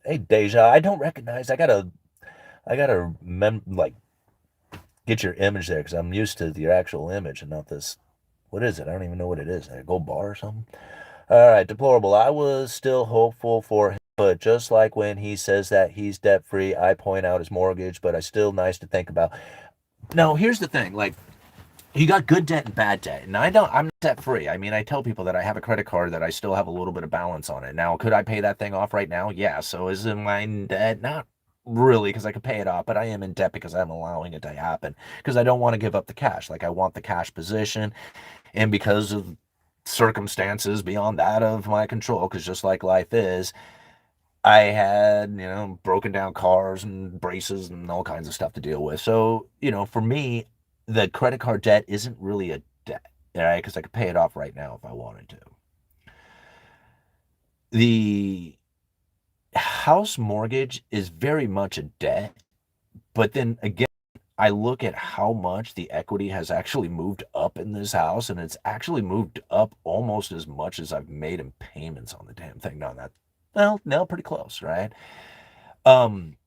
Hey, Deja, I don't recognize. I gotta get your image there because I'm used to your actual image and not this. What is it? I don't even know what it is. A gold bar or something? All right, deplorable. I was still hopeful for him, but just like when he says that he's debt free, I point out his mortgage, but I still nice to think about. No, here's the thing. Like, you got good debt and bad debt, and I'm not debt free. I mean, I tell people that I have a credit card that I still have a little bit of balance on it. Now, could I pay that thing off right now? Yeah. So is it my debt? Not really, because I could pay it off, but I am in debt because I'm allowing it to happen because I don't want to give up the cash. Like, I want the cash position, and because of circumstances beyond that of my control, because just like life is, I had, broken down cars and braces and all kinds of stuff to deal with. So, for me, the credit card debt isn't really a debt, right? Because I could pay it off right now if I wanted to. The house mortgage is very much a debt, but then again, I look at how much the equity has actually moved up in this house, and it's actually moved up almost as much as I've made in payments on the damn thing. No, well, no, pretty close, right? Um,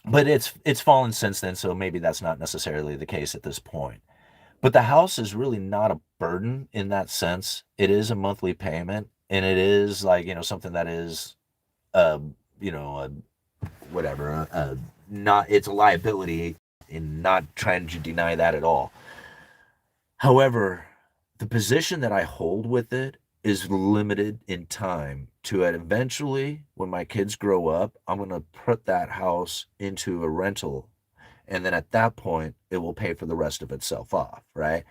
but it's fallen since then, so maybe that's not necessarily the case at this point. But the house is really not a burden in that sense. It is a monthly payment, and it is like, something that is, uh, you know, a, whatever, not, it's a liability, and not trying to deny that at all. However, the position that I hold with it is limited in time to it. Eventually, when my kids grow up, I'm going to put that house into a rental. And then at that point, it will pay for the rest of itself off, right?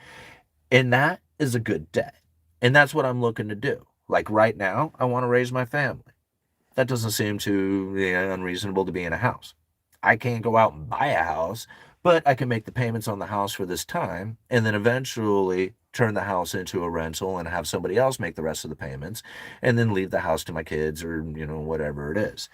And that is a good debt. And that's what I'm looking to do. Like right now, I want to raise my family. That doesn't seem too unreasonable to be in a house. I can't go out and buy a house, but I can make the payments on the house for this time and then eventually turn the house into a rental and have somebody else make the rest of the payments and then leave the house to my kids or, whatever it is.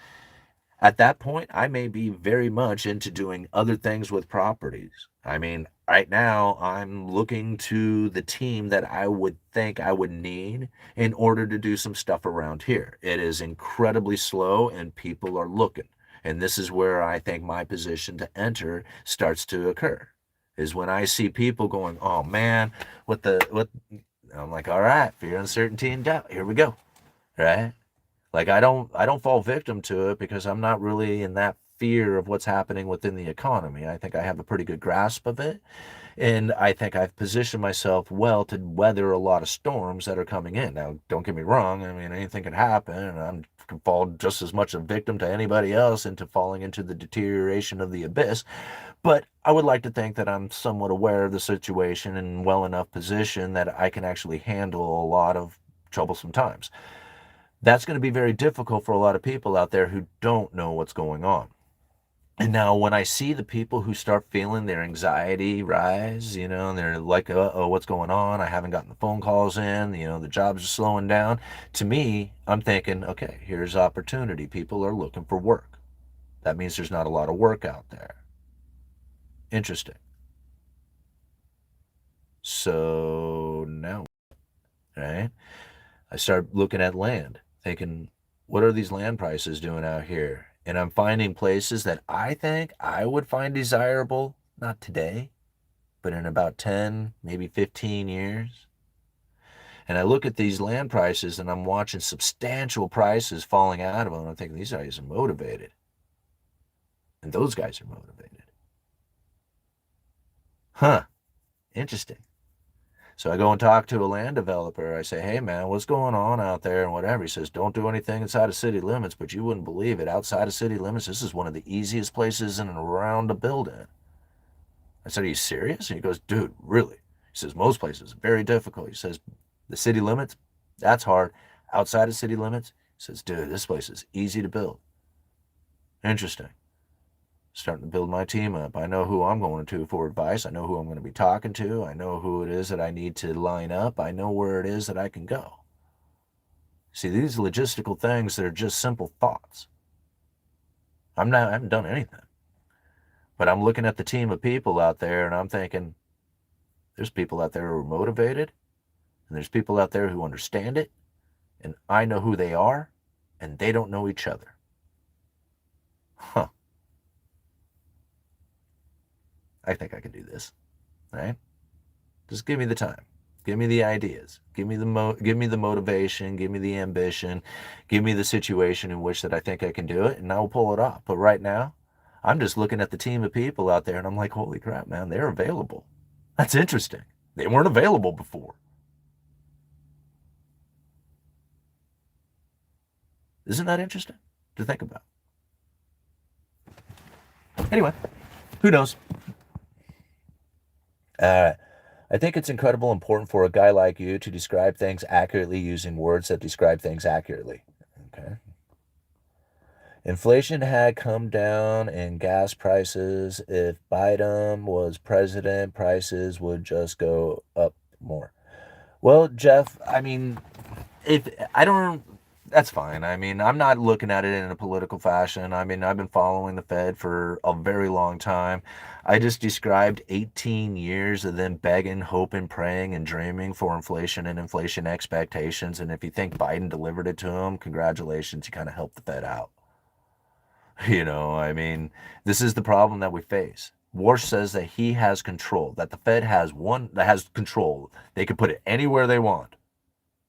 At that point, I may be very much into doing other things with properties. I mean, right now, I'm looking to the team that I would think I would need in order to do some stuff around here. It is incredibly slow and people are looking. And this is where I think my position to enter starts to occur. Is when I see people going, oh man, what, I'm like, all right, fear, uncertainty, and doubt. Here we go. Right? Like I don't fall victim to it because I'm not really in that fear of what's happening within the economy. I think I have a pretty good grasp of it, and I think I've positioned myself well to weather a lot of storms that are coming in. Now, don't get me wrong. I mean, anything can happen, and I'm can fall just as much a victim to anybody else into falling into the deterioration of the abyss. But I would like to think that I'm somewhat aware of the situation and well enough positioned that I can actually handle a lot of troublesome times. That's going to be very difficult for a lot of people out there who don't know what's going on. And now, when I see the people who start feeling their anxiety rise, and they're like, oh, what's going on? I haven't gotten the phone calls in, the jobs are slowing down. To me, I'm thinking, okay, here's opportunity. People are looking for work. That means there's not a lot of work out there. Interesting. So now, right? I start looking at land, thinking, what are these land prices doing out here? And I'm finding places that I think I would find desirable, not today, but in about 10, maybe 15 years. And I look at these land prices and I'm watching substantial prices falling out of them. And I'm thinking, these guys are motivated. And those guys are motivated. Huh, interesting. So I go and talk to a land developer. I say, hey, man, what's going on out there and whatever. He says, don't do anything inside of city limits, but you wouldn't believe it. Outside of city limits, this is one of the easiest places in and around to build in. I said, are you serious? And he goes, dude, really? He says, most places are very difficult. He says, the city limits, that's hard. Outside of city limits, he says, dude, this place is easy to build. Interesting. Starting to build my team up. I know who I'm going to for advice. I know who I'm going to be talking to. I know who it is that I need to line up. I know where it is that I can go. See, these logistical things that are just simple thoughts. I haven't done anything. But I'm looking at the team of people out there and I'm thinking, there's people out there who are motivated, and there's people out there who understand it, and I know who they are, and they don't know each other. Huh. I think I can do this, right? Just give me the time. Give me the ideas. Give me the motivation. Give me the ambition. Give me the situation in which that I think I can do it, and I will pull it off. But right now, I'm just looking at the team of people out there, and I'm like, holy crap, man, they're available. That's interesting. They weren't available before. Isn't that interesting to think about? Anyway, who knows? Uh, I think it's incredible important for a guy like you to describe things accurately using words that describe things accurately. Okay. Inflation had come down in gas prices. If Biden was president, prices would just go up more. Well, Jeff, I mean, if I don't, that's fine. I mean, I'm not looking at it in a political fashion. I mean, I've been following the Fed for a very long time. I just described 18 years of them begging, hoping, praying, and dreaming for inflation and inflation expectations. And if you think Biden delivered it to them, congratulations, you kind of helped the Fed out. I mean, this is the problem that we face. Warsh says that he has control, that the Fed has one that has control. They can put it anywhere they want.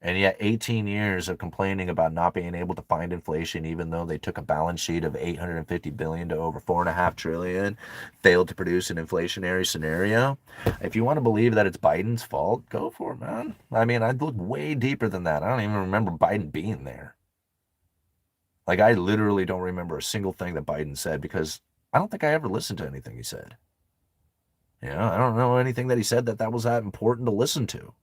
And yet 18 years of complaining about not being able to find inflation, even though they took a balance sheet of 850 billion to over 4.5 trillion, failed to produce an inflationary scenario. If you want to believe that it's Biden's fault, go for it, man. I mean, I'd look way deeper than that. I don't even remember Biden being there. Like, I literally don't remember a single thing that Biden said because I don't think I ever listened to anything he said. I don't know anything that he said that was that important to listen to.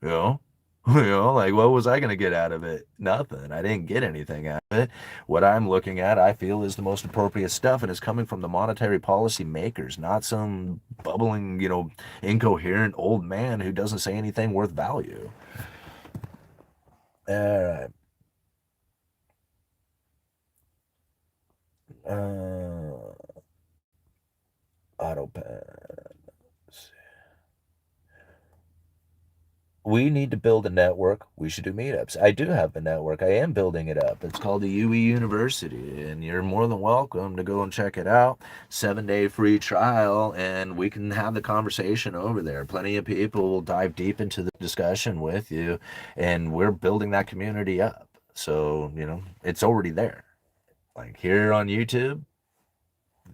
You know? Like, what was I going to get out of it? Nothing. I didn't get anything out of it. What I'm looking at, I feel, is the most appropriate stuff, and it's coming from the monetary policy makers, not some bubbling, incoherent old man who doesn't say anything worth value. All right. Autopan. We need to build a network. We should do meetups. I do have a network. I am building it up. It's called the UE University, and you're more than welcome to go and check it out. 7-day free trial, and we can have the conversation over there. Plenty of people will dive deep into the discussion with you, and we're building that community up. So, it's already there. Like here on YouTube,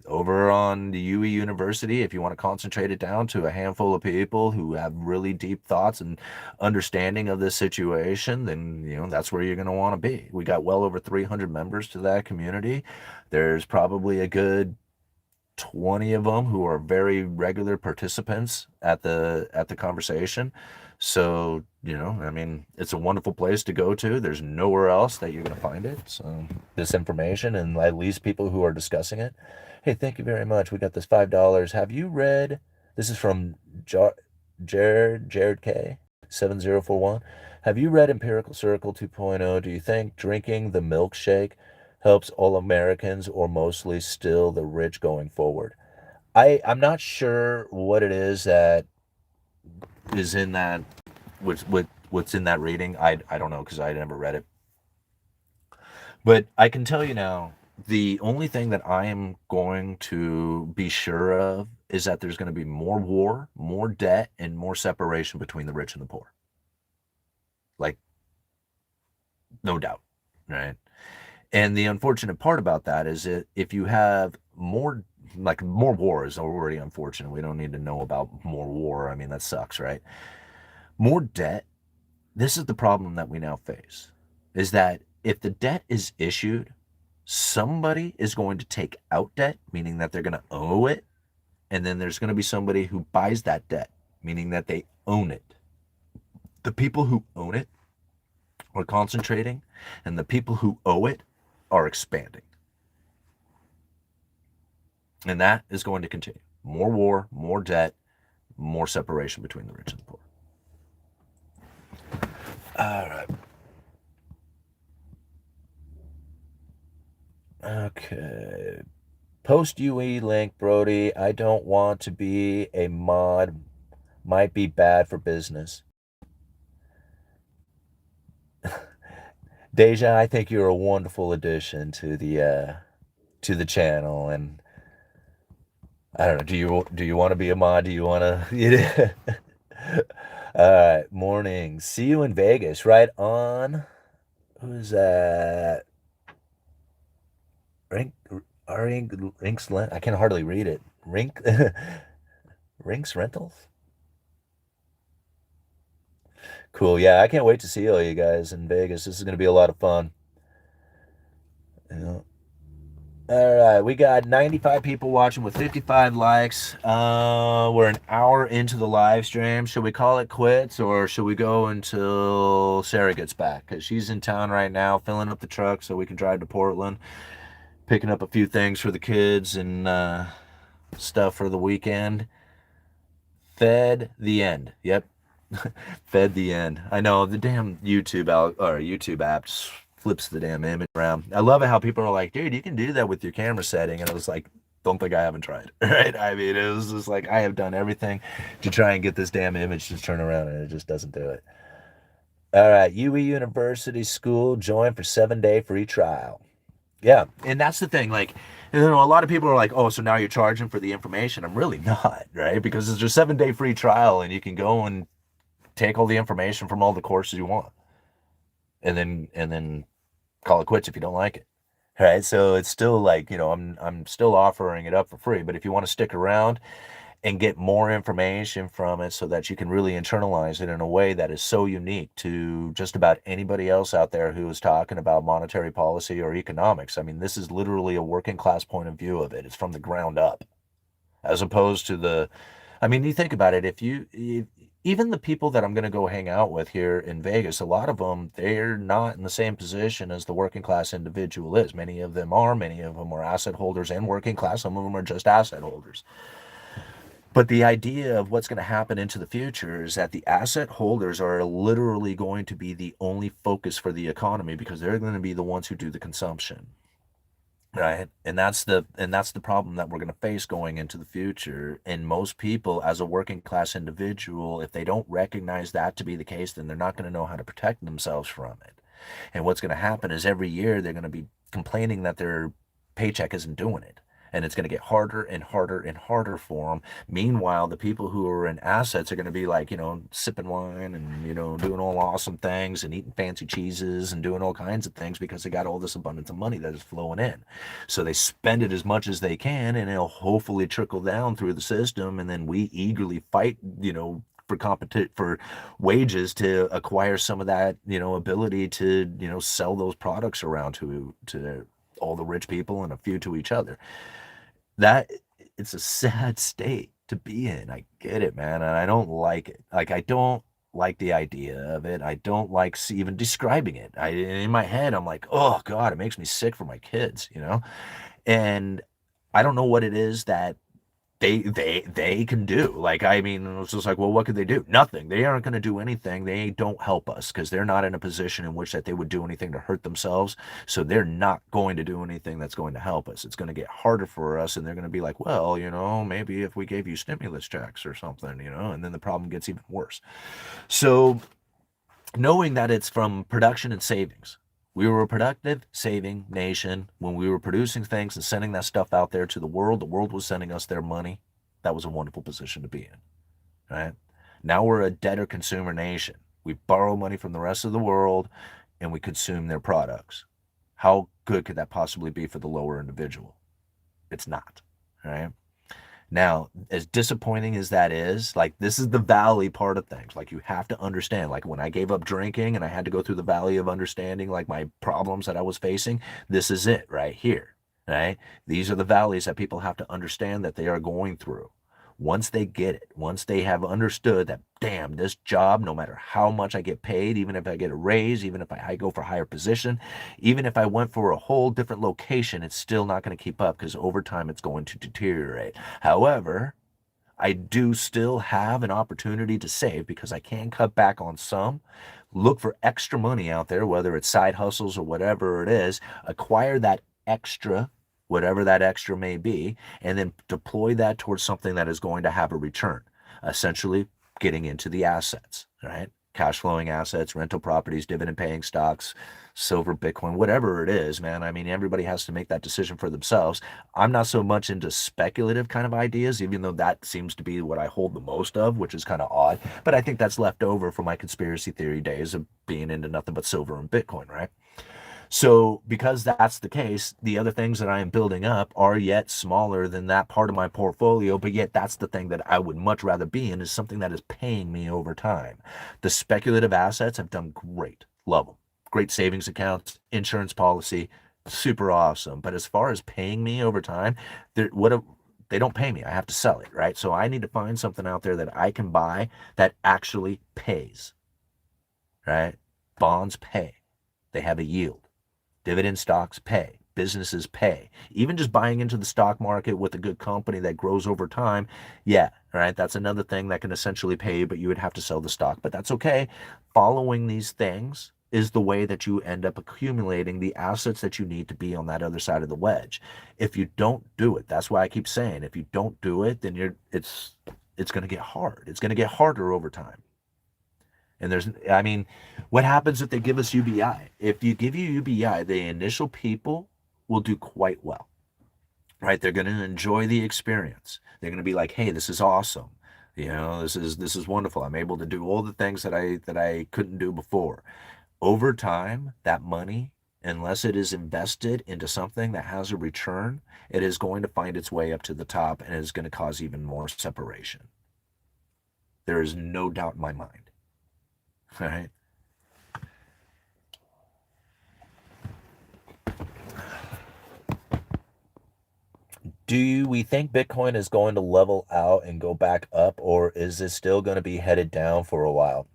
over on the UE University, if you want to concentrate it down to a handful of people who have really deep thoughts and understanding of this situation, then that's where you're going to want to be. We got well over 300 members to that community. There's probably a good 20 of them who are very regular participants at the conversation. So, I mean, it's a wonderful place to go to. There's nowhere else that you're going to find it. So, this information and at least people who are discussing it. Hey, thank you very much. We got this $5. Have you read? This is from Jared K 7041. Have you read Empirical Circle 2.0? Do you think drinking the milkshake helps all Americans or mostly still the rich going forward? I'm not sure what it is that is in that what's in that reading. I don't know because I never read it. But I can tell you now, the only thing that I am going to be sure of is that there's going to be more war, more debt, and more separation between the rich and the poor. Like, no doubt, right? And the unfortunate part about that is that if you have more war is already unfortunate. We don't need to know about more war. I mean, that sucks, right? More debt. This is the problem that we now face is that if the debt is issued, somebody is going to take out debt, meaning that they're going to owe it. And then there's going to be somebody who buys that debt, meaning that they own it. The people who own it are concentrating, and the people who owe it are expanding. And that is going to continue. More war, more debt, more separation between the rich and the poor. All right. Okay. Post UE link, Brody. I don't want to be a mod. Might be bad for business. Deja, I think you're a wonderful addition to the channel, and I don't know. Do you want to be a mod? Do you want to? All right. Morning. See you in Vegas. Right on. Who's that? Rink, Rinks. I can hardly read it. Rinks Rentals. Cool. Yeah, I can't wait to see all you guys in Vegas. This is going to be a lot of fun. Yeah. All right, we got 95 people watching with 55 likes. We're an hour into the live stream. Should we call it quits or should we go until Sarah gets back? Because she's in town right now, filling up the truck so we can drive to Portland, picking up a few things for the kids and stuff for the weekend. Fed the end. Yep, fed the end. I know the damn YouTube app just flips the damn image around. I love it how people are like, dude, you can do that with your camera setting, and I was like, don't think I haven't tried. Right? I mean, it was just like I have done everything to try and get this damn image to turn around, and it just doesn't do it. All right, UE University School join for 7-day free trial. Yeah, and that's the thing. Like, a lot of people are like, "Oh, so now you're charging for the information?" I'm really not, right? Because it's a 7-day free trial, and you can go and take all the information from all the courses you want, and then call it quits if you don't like it. Right? So it's still like, I'm still offering it up for free, but if you want to stick around and get more information from it so that you can really internalize it in a way that is so unique to just about anybody else out there who is talking about monetary policy or economics. I mean, this is literally a working class point of view of it. It's from the ground up, as opposed to I mean, you think about it, even the people that I'm going to go hang out with here in Vegas, a lot of them, they're not in the same position as the working class individual is. Many of them are asset holders and working class. Some of them are just asset holders. But the idea of what's going to happen into the future is that the asset holders are literally going to be the only focus for the economy because they're going to be the ones who do the consumption. Right. And that's the problem that we're going to face going into the future. And most people, as a working class individual, if they don't recognize that to be the case, then they're not going to know how to protect themselves from it. And what's going to happen is every year they're going to be complaining that their paycheck isn't doing it. And it's going to get harder and harder and harder for them. Meanwhile, the people who are in assets are going to be like, sipping wine and, doing all awesome things and eating fancy cheeses and doing all kinds of things because they got all this abundance of money that is flowing in. So they spend it as much as they can and it'll hopefully trickle down through the system. And then we eagerly fight, for wages to acquire some of that, ability to, sell those products around to all the rich people and a few to each other. That it's a sad state to be in. I get it, man, and I don't like it. Like I don't like the idea of it. I don't like even describing it. In my head, I'm like, oh God, it makes me sick for my kids. And I don't know what it is that they can do. Like, I mean, it's just like, well, what could they do? Nothing. They aren't going to do anything. They don't help us because they're not in a position in which that they would do anything to hurt themselves. So they're not going to do anything that's going to help us. It's going to get harder for us, and they're going to be like, well, maybe if we gave you stimulus checks or something, and then the problem gets even worse. So knowing that it's from production and savings. We were a productive, saving nation. When we were producing things and sending that stuff out there to the world was sending us their money. That was a wonderful position to be in, right? Now we're a debtor consumer nation. We borrow money from the rest of the world and we consume their products. How good could that possibly be for the lower individual? It's not, right? Now, as disappointing as that is, like this is the valley part of things. Like you have to understand, like when I gave up drinking and I had to go through the valley of understanding like my problems that I was facing, this is it right here, right? These are the valleys that people have to understand that they are going through. Once they get it, once they have understood that, damn, this job, no matter how much I get paid, even if I get a raise, even if I go for a higher position, even if I went for a whole different location, it's still not going to keep up because over time it's going to deteriorate. However, I do still have an opportunity to save because I can cut back on some, look for extra money out there, whether it's side hustles or whatever it is, acquire that extra, whatever that extra may be, and then deploy that towards something that is going to have a return, essentially getting into the assets, right? Cash flowing assets, rental properties, dividend paying stocks, silver, Bitcoin, whatever it is, man. I mean, everybody has to make that decision for themselves. I'm not so much into speculative kind of ideas, even though that seems to be what I hold the most of, which is kind of odd. But I think that's left over from my conspiracy theory days of being into nothing but silver and Bitcoin, right? So, because that's the case, the other things that I am building up are yet smaller than that part of my portfolio, but yet that's the thing that I would much rather be in is something that is paying me over time. The speculative assets have done great. Love them. Great savings accounts, insurance policy, super awesome. But as far as paying me over time, they don't pay me. I have to sell it, right? So I need to find something out there that I can buy that actually pays, right? Bonds pay. They have a yield. Dividend stocks pay. Businesses pay. Even just buying into the stock market with a good company that grows over time, yeah, right? That's another thing that can essentially pay you, but you would have to sell the stock. But that's okay. Following these things is the way that you end up accumulating the assets that you need to be on that other side of the wedge. If you don't do it, that's why I keep saying, if you don't do it, then it's going to get hard. It's going to get harder over time. And I mean, what happens if they give us UBI? If you give you UBI, the initial people will do quite well, right? They're going to enjoy the experience. They're going to be like, "Hey, this is awesome. This is wonderful. I'm able to do all the things that I couldn't do before." Over time, that money, unless it is invested into something that has a return, it is going to find its way up to the top and it is going to cause even more separation. There is no doubt in my mind. All right. Do we think Bitcoin is going to level out and go back up, or is it still going to be headed down for a while?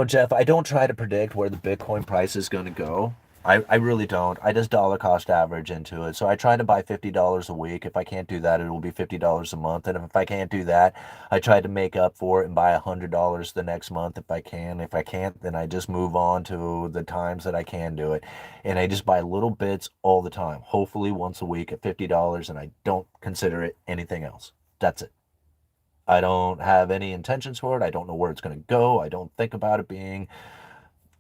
Jeff, I don't try to predict where the Bitcoin price is going to go. I really don't. I just dollar cost average into it. So I try to buy $50 a week. If I can't do that, it will be $50 a month. And if I can't do that, I try to make up for it and buy $100 the next month if I can. If I can't, then I just move on to the times that I can do it. And I just buy little bits all the time, hopefully once a week at $50, and I don't consider it anything else. That's it. I don't have any intentions for it. I don't know where it's going to go. I don't think about it being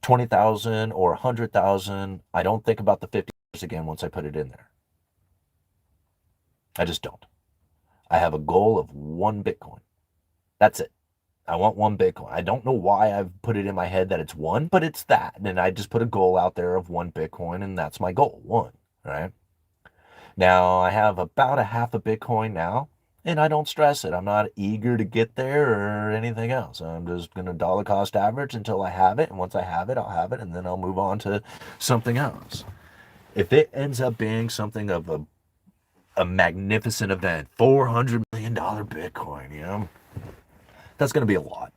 20,000 or 100,000. I don't think about the $50 again once I put it in there. I just don't. I have a goal of one Bitcoin. That's it. I want one Bitcoin. I don't know why I've put it in my head that it's one, but it's that. And I just put a goal out there of one Bitcoin, and that's my goal, one, right? Now I have about a half a Bitcoin now, and I don't stress it. I'm not eager to get there or anything else. I'm just going to dollar cost average until I have it. And once I have it, I'll have it, and then I'll move on to something else. If it ends up being something of a magnificent event, $400 million Bitcoin, that's going to be a lot,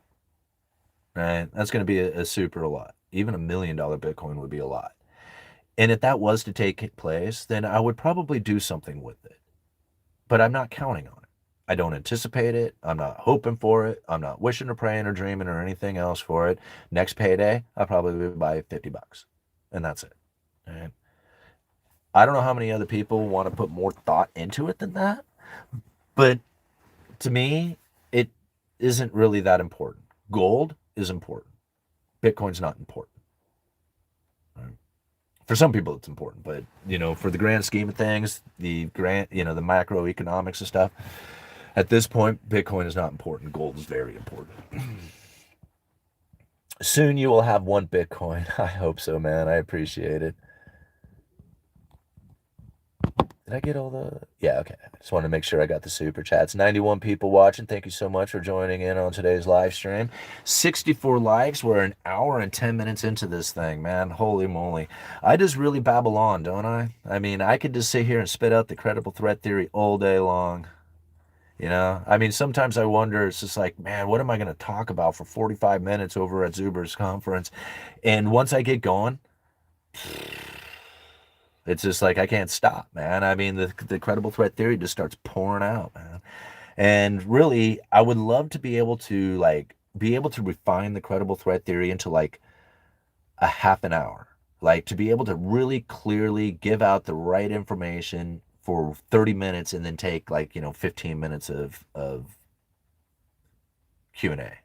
right? That's going to be a super a lot. Even $1 million Bitcoin would be a lot. And if that was to take place, then I would probably do something with it. But I'm not counting on it. I don't anticipate it. I'm not hoping for it. I'm not wishing or praying or dreaming or anything else for it. Next payday, I'll probably buy $50. And that's it. And I don't know how many other people want to put more thought into it than that. But to me, it isn't really that important. Gold is important. Bitcoin's not important. Right? For some people, it's important, but for the grand scheme of things, the macroeconomics and stuff, at this point, Bitcoin is not important. Gold is very important. Soon you will have one Bitcoin. I hope so, man. I appreciate it. Did I get all the? Yeah, okay. I just wanted to make sure I got the super chats. 91 people watching. Thank you so much for joining in on today's live stream. 64 likes. We're an hour and 10 minutes into this thing, man. Holy moly. I just really babble on, don't I? I mean, I could just sit here and spit out the credible threat theory all day long. I mean, sometimes I wonder, it's just like, man, what am I going to talk about for 45 minutes over at Zuber's conference? And once I get going, it's just like I can't stop, man. I mean, the credible threat theory just starts pouring out, man. And really, I would love to be able to refine the credible threat theory into like a half an hour. Like to be able to really clearly give out the right information for 30 minutes and then take 15 minutes of Q&A.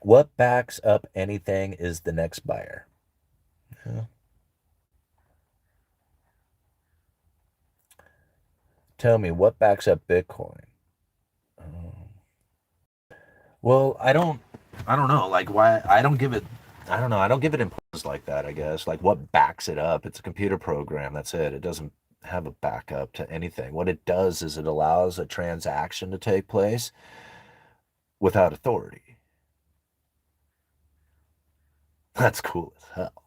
What backs up anything is the next buyer. Yeah. Tell me, what backs up Bitcoin? Um, well, I don't know. Like why I don't give it. I don't know. I don't give it importance like that. I guess like what backs it up? It's a computer program. That's it. It doesn't have a backup to anything. What it does is it allows a transaction to take place without authority. That's cool as hell.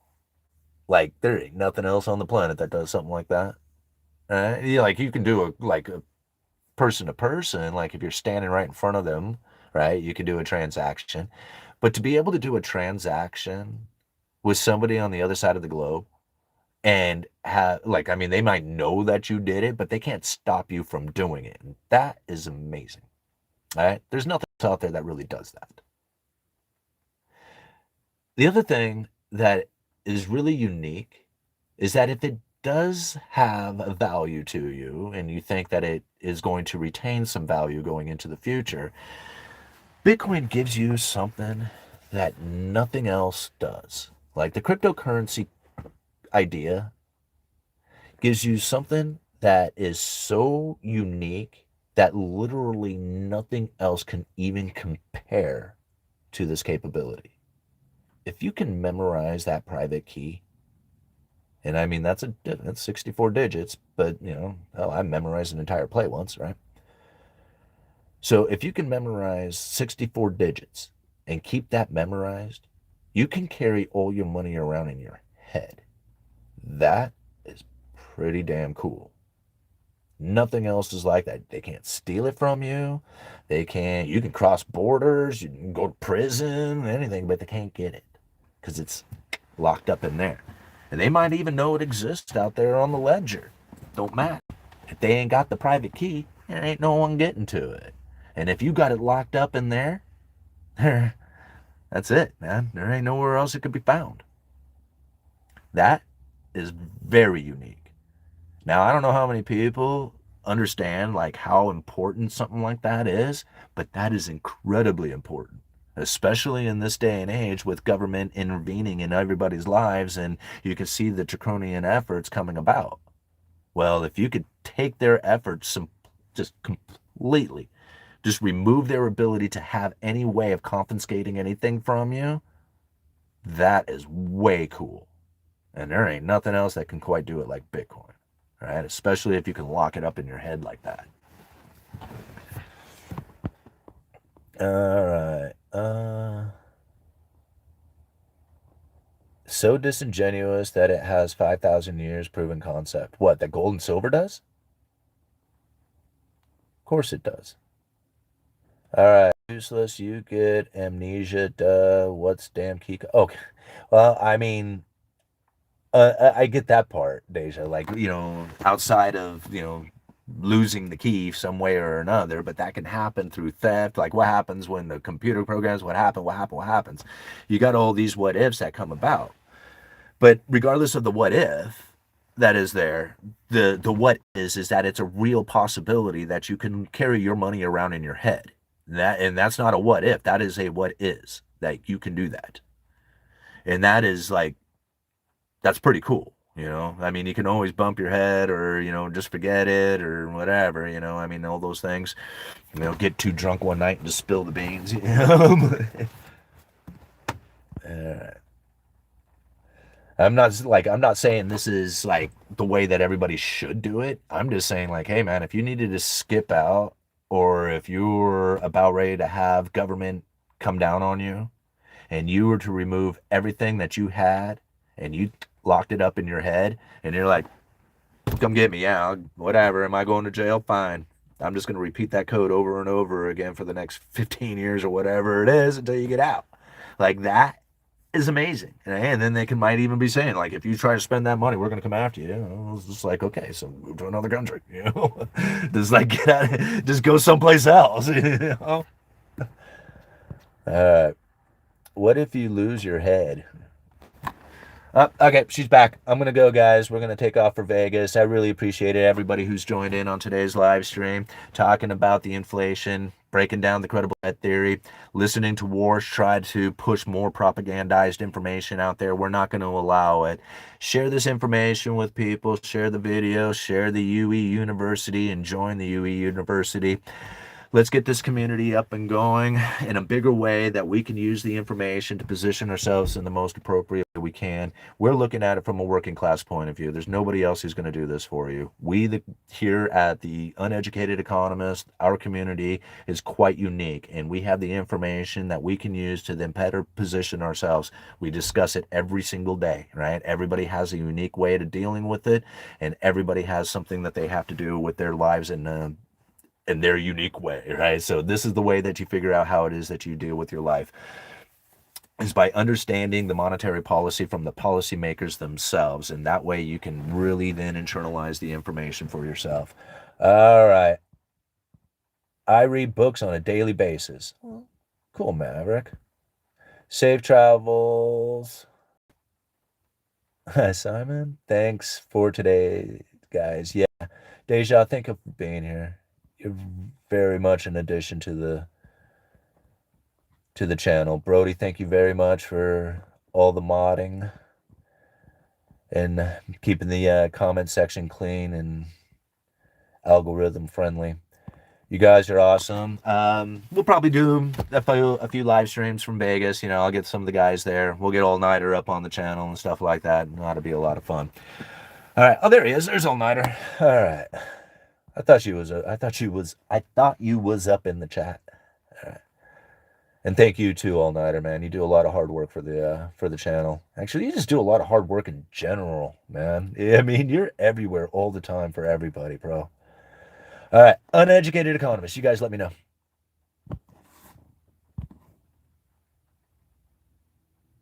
Like there ain't nothing else on the planet that does something like that. Like you can do a person to person, like if you're standing right in front of them, right? You can do a transaction. But to be able to do a transaction with somebody on the other side of the globe and have, like, I mean, they might know that you did it, but they can't stop you from doing it. And that is amazing. All right. There's nothing else out there that really does that. The other thing that is really unique is that if it does have a value to you and you think that it is going to retain some value going into the future, Bitcoin gives you something that nothing else does. Like the cryptocurrency idea gives you something that is so unique that literally nothing else can even compare to this capability. If you can memorize that private key, and I mean that's 64 digits, but hell, I memorized an entire play once, right? So if you can memorize 64 digits and keep that memorized, you can carry all your money around in your head. That is pretty damn cool. Nothing else is like that. They can't steal it from you. You can cross borders, you can go to prison, anything, but they can't get it because it's locked up in there. And they might even know it exists out there on the ledger. Don't matter. If they ain't got the private key, there ain't no one getting to it. And if you got it locked up in there, that's it, man. There ain't nowhere else it could be found. That is very unique. Now, I don't know how many people understand like how important something like that is, but that is incredibly important, especially in this day and age with government intervening in everybody's lives and you can see the draconian efforts coming about. Well, if you could take their efforts just completely, just remove their ability to have any way of confiscating anything from you, that is way cool. And there ain't nothing else that can quite do it like Bitcoin, right? Especially if you can lock it up in your head like that. All right. So disingenuous that it has 5,000 years proven concept. What, that gold and silver does? Of course it does. All right. Useless, you get amnesia, duh. What's damn key? Okay. Well, I mean, I get that part, Deja. Like, outside of, losing the key some way or another, but that can happen through theft. Like, what happens when the computer programs, what happens? You got all these what ifs that come about. But regardless of the what if that is there, the what is that it's a real possibility that you can carry your money around in your head. And that's not a what if, that is a what is that you can do that. And that is like that's pretty cool. I mean, you can always bump your head or, just forget it or whatever, I mean, all those things, get too drunk one night and just spill the beans, I'm not saying this is like the way that everybody should do it. I'm just saying like, hey man, if you needed to skip out or if you were about ready to have government come down on you and you were to remove everything that you had and you locked it up in your head and you're like, come get me, yeah, whatever, am I going to jail? Fine. I'm just going to repeat that code over and over again for the next 15 years or whatever it is until you get out. Like that is amazing. And then they might even be saying, like, if you try to spend that money, we're going to come after you. It's just like, okay, so move to another country, just like get out, just go someplace else, What if you lose your head? Okay, she's back. I'm going to go, guys. We're going to take off for Vegas. I really appreciate it. Everybody who's joined in on today's live stream, talking about the inflation, breaking down the credible debt theory, listening to Wars try to push more propagandized information out there. We're not going to allow it. Share this information with people. Share the video. Share the UE University and join the UE University. Let's get this community up and going in a bigger way that we can use the information to position ourselves in the most appropriate way we can. We're looking at it from a working class point of view. There's nobody else who's going to do this for you. Here at the Uneducated Economist, our community is quite unique, and we have the information that we can use to then better position ourselves. We discuss it every single day, right? Everybody has a unique way of dealing with it, and everybody has something that they have to do with their lives in their unique way, right? So this is the way that you figure out how it is that you deal with your life, is by understanding the monetary policy from the policymakers themselves, and that way you can really then internalize the information for yourself. All right. I read books on a daily basis. Well, cool, Maverick. Safe travels. Simon, thanks for today, guys. Yeah, Deja, thank you for being here. You're very much an addition to the channel. Brody, thank you very much for all the modding and keeping the comment section clean and algorithm friendly. You guys are awesome. We'll probably do a few live streams from Vegas. You know, I'll get some of the guys there. We'll get All Nighter up on the channel and stuff like that. That'll be a lot of fun. All right. Oh, there he is. There's All Nighter. All right. I thought you was up in the chat. All right. And thank you too, All Nighter, man. You do a lot of hard work for the channel. Actually, you just do a lot of hard work in general, man. I mean, you're everywhere all the time for everybody, bro. All right, Uneducated Economist. You guys let me know.